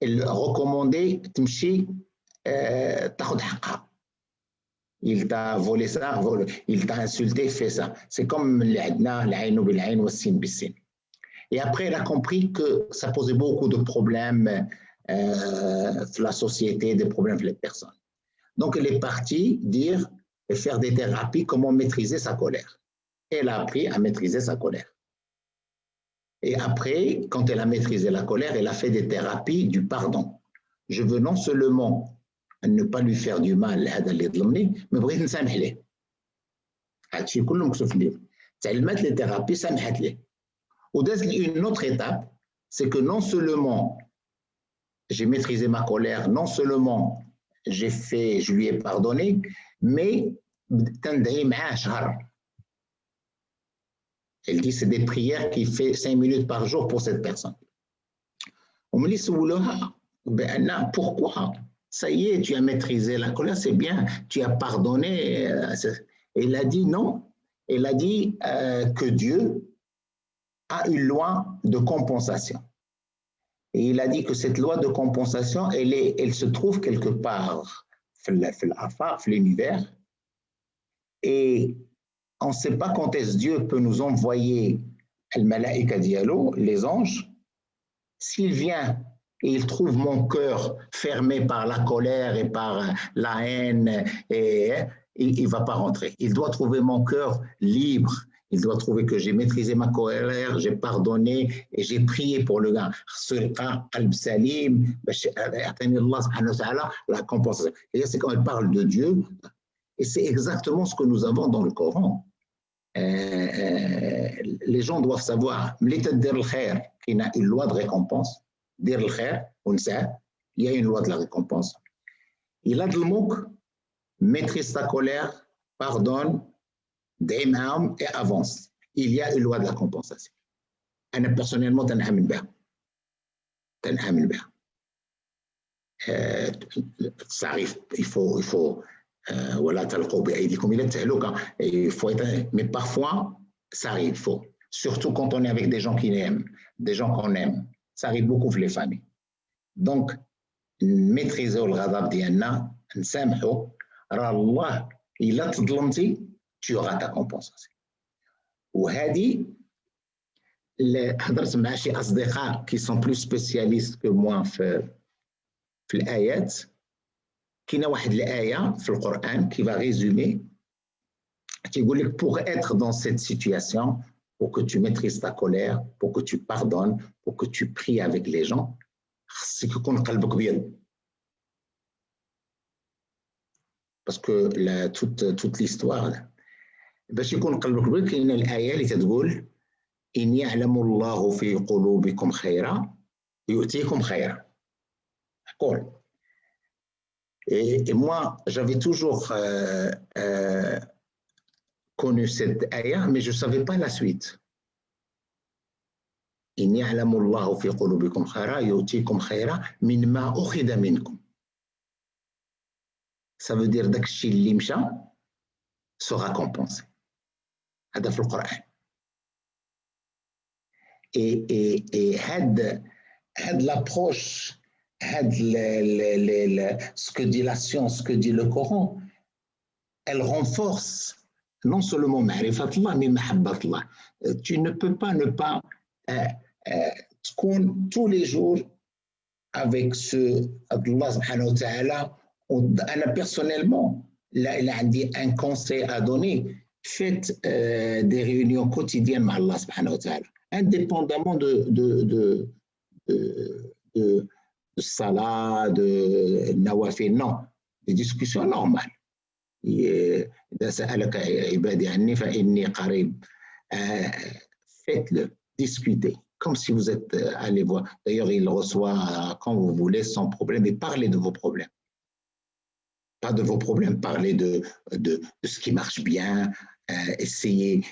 elle recommandait تمشي تاخذ حقها. Il t'a volé ça, il t'a insulté, fait ça. C'est comme العين بالعين والسين بالسين. Et après, elle a compris que ça posait beaucoup de problèmes dans la société, des problèmes pour les personnes. Donc, elle est partie dire et faire des thérapies, comment maîtriser sa colère. Et elle a appris à maîtriser sa colère. Et après, quand elle a maîtrisé la colère, elle a fait des thérapies du pardon. Je veux non seulement ne pas lui faire du mal, mais بغيت نسامح ليه. هادشي كله مكتوب في الليل. تعلمت les thérapies سامحت ليه. Une autre étape, c'est que non seulement j'ai maîtrisé ma colère, non seulement je lui ai pardonné, mais elle dit c'est des prières qu'il fait 5 minutes par jour pour cette personne. On me dit pourquoi? Ça y est, tu as maîtrisé la colère, c'est bien, tu as pardonné. Elle a dit non. Elle a dit que Dieu a une loi de compensation. Et il a dit que cette loi de compensation, elle se trouve quelque part dans l'univers. Et on ne sait pas quand est-ce Dieu peut nous envoyer al-malaïka dialo, les anges. S'il vient et il trouve mon cœur fermé par la colère et par la haine, et il ne va pas rentrer. Il doit trouver mon cœur libre. Il doit trouver que j'ai maîtrisé ma colère, j'ai pardonné et j'ai prié pour le gars. La compensation. Et c'est quand elle parle de Dieu, et c'est exactement ce que nous avons dans le Coran. Les gens doivent savoir, qui a une loi de récompense, il y a une loi de la récompense. Il a de l'mouk, maîtrise ta colère, pardonne, et avance. Il y a une loi de la compensation. Personnellement, ça arrive, il faut voilà, il faut être, mais parfois, ça arrive, faut. Surtout quand on est avec des gens qui aiment, des gens qu'on aime. Ça arrive beaucoup pour les familles. Donc, maîtriser le ghadab ديالنا, نسامحوا, راه الله إلا تظلمتي tu auras ta compensation. وهذه هضرت مع شي أصدقاء qui sont plus spécialistes que moi في الآيات. كاينه واحد الآية في القرآن qui va résumer, كيقول لك pour être dans cette situation, pour que tu maîtrises ta colère, pour que tu pardonnes, pour que tu pries avec les gens, خصك يكون قلبك بيض. Parce que toute l'histoire باش يكون قلبك بيض كاينه الآية اللي تقول إن يعلم الله في قلوبكم خيرا يؤتيكم خيرا. D'accord. Et moi, j'avais toujours connu cette ayah, mais je ne savais pas la suite. إن يعلم الله في قلوبكم خيرا يؤتيكم خيرا مما أخذ منكم. Ça veut dire داك الشيء اللي مشى sera compensé. هذا في القرآن. Et had l'approche, ce que dit la science, ce que dit le Coran, elle renforce non seulement ma'rifatullah, mais mahabbatullah. Tu ne peux pas ne pas tous les jours avec ce Allah subhanahu wa ta'ala. Personnellement, là, il a dit un conseil à donner. Faites des réunions quotidiennes avec Allah subhanahu wa ta'ala, indépendamment de salat, de nawafil, non, des discussions normales. Faites-le, discutez, comme si vous êtes allé voir. D'ailleurs, il reçoit quand vous voulez, sans problème, et parlez de vos problèmes. Pas de vos problèmes, parlez de ce qui marche bien, essayez,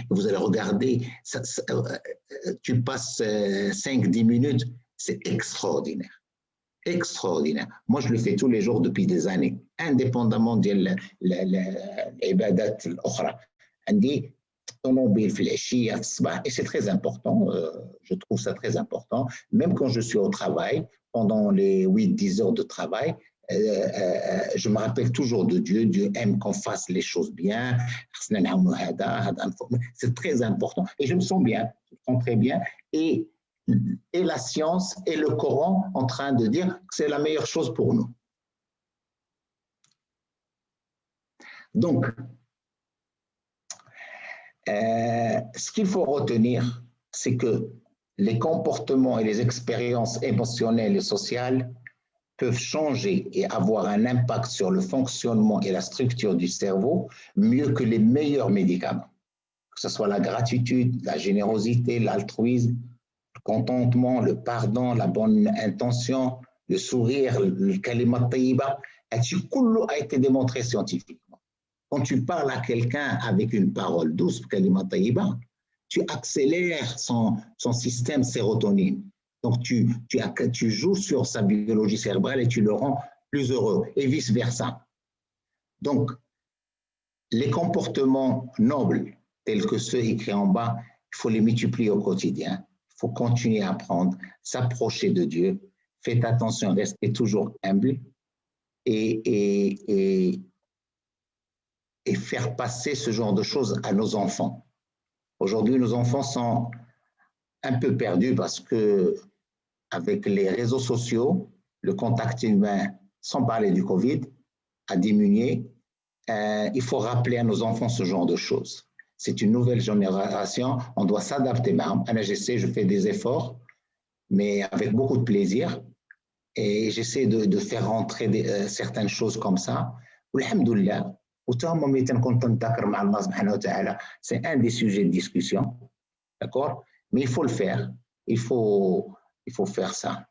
vous allez regarder, tu passes 5-10 minutes, c'est extraordinaire. Extraordinaire. Moi, je le fais tous les jours depuis des années, indépendamment de l'ibadat l'autre. Et c'est très important, je trouve ça très important, même quand je suis au travail, pendant les 8-10 heures de travail, je me rappelle toujours de Dieu. Dieu aime qu'on fasse les choses bien. C'est très important. Et je me sens bien, je me sens très bien. Et la science et le Coran en train de dire que c'est la meilleure chose pour nous. Donc, ce qu'il faut retenir, c'est que les comportements et les expériences émotionnelles et sociales peuvent changer et avoir un impact sur le fonctionnement et la structure du cerveau mieux que les meilleurs médicaments. Que ce soit la gratitude, la générosité, l'altruisme, le contentement, le pardon, la bonne intention, le sourire, le kalimat tayyiba, tout a été démontré scientifiquement. Quand tu parles à quelqu'un avec une parole douce, kalimat tayyiba, tu accélères son système sérotonine. Donc, tu joues sur sa biologie cérébrale et tu le rends plus heureux, et vice-versa. Donc, les comportements nobles, tels que ceux écrits en bas, il faut les multiplier au quotidien. Il faut continuer à apprendre, s'approcher de Dieu. Faites attention, restez toujours humble et faire passer ce genre de choses à nos enfants. Aujourd'hui, nos enfants sont un peu perdus parce que avec les réseaux sociaux, le contact humain, sans parler du Covid, a diminué. Il faut rappeler à nos enfants ce genre de choses. C'est une nouvelle génération, on doit s'adapter. J'essaie, je fais des efforts, mais avec beaucoup de plaisir. Et j'essaie de faire rentrer certaines choses comme ça. Alhamdoulilah, c'est un des sujets de discussion. D'accord? Mais il faut le faire. Il faut faire ça.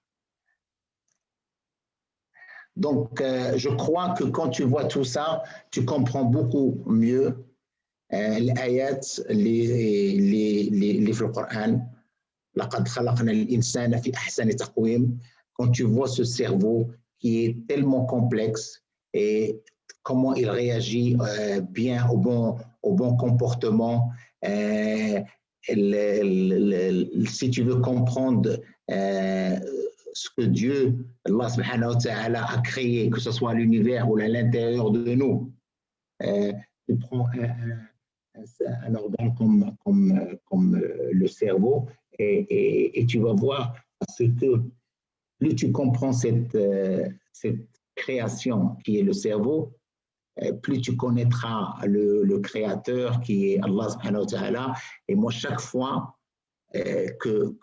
Donc, je crois que quand tu vois tout ça, tu comprends beaucoup mieux les ayats, les Coran. Quand tu vois ce cerveau qui est tellement complexe et comment il réagit bien au bon comportement, si tu veux comprendre ce que Dieu, Allah subhanahu wa ta'ala, a créé, que ce soit à l'univers ou à l'intérieur de nous, tu prends un organe comme le cerveau et tu vas voir parce que plus tu comprends cette création qui est le cerveau, plus tu connaîtras le créateur qui est Allah subhanahu wa ta'ala. Et moi, chaque fois que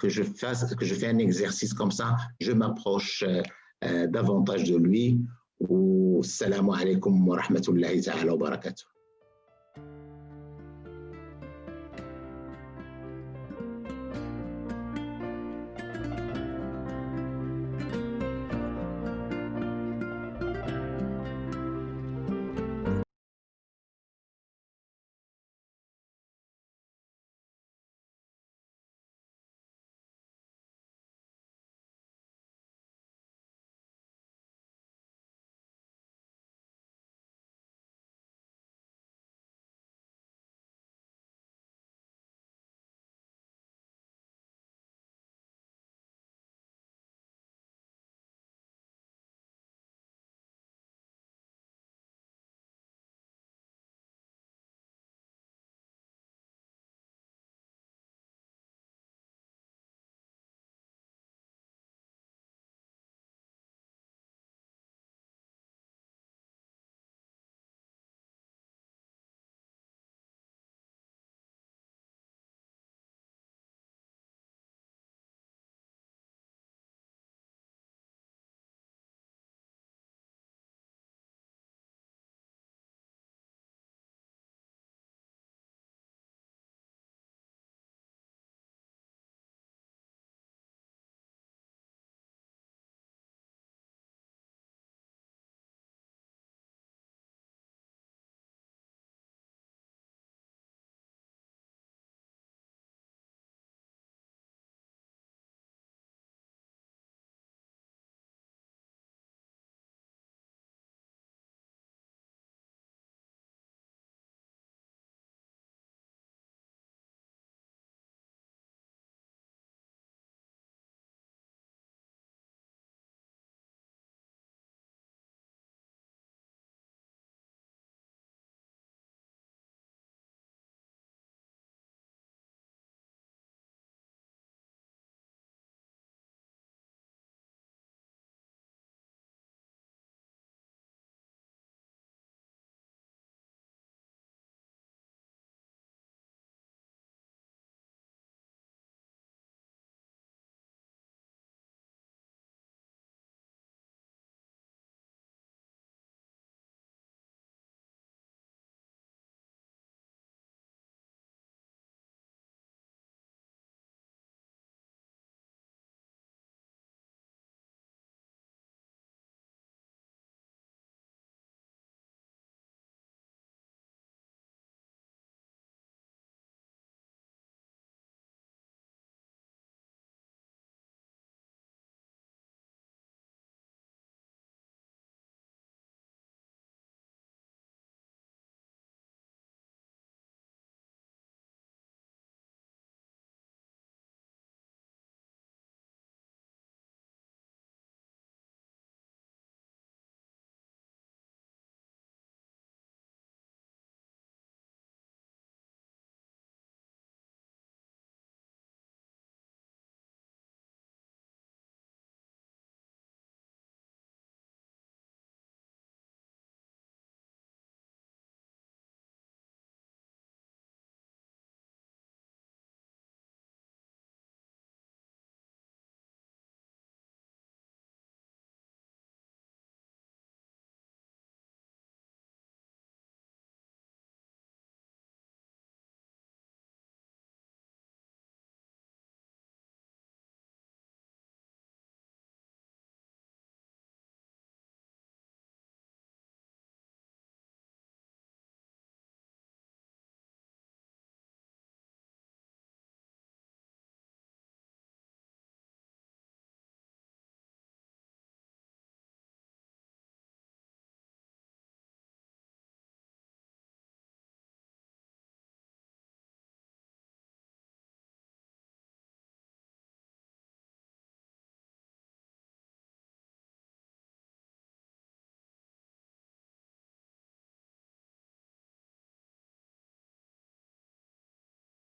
je fais un exercice comme ça, je m'approche davantage de lui. Assalamu alaikum wa rahmatullahi ta'ala wa barakatuh.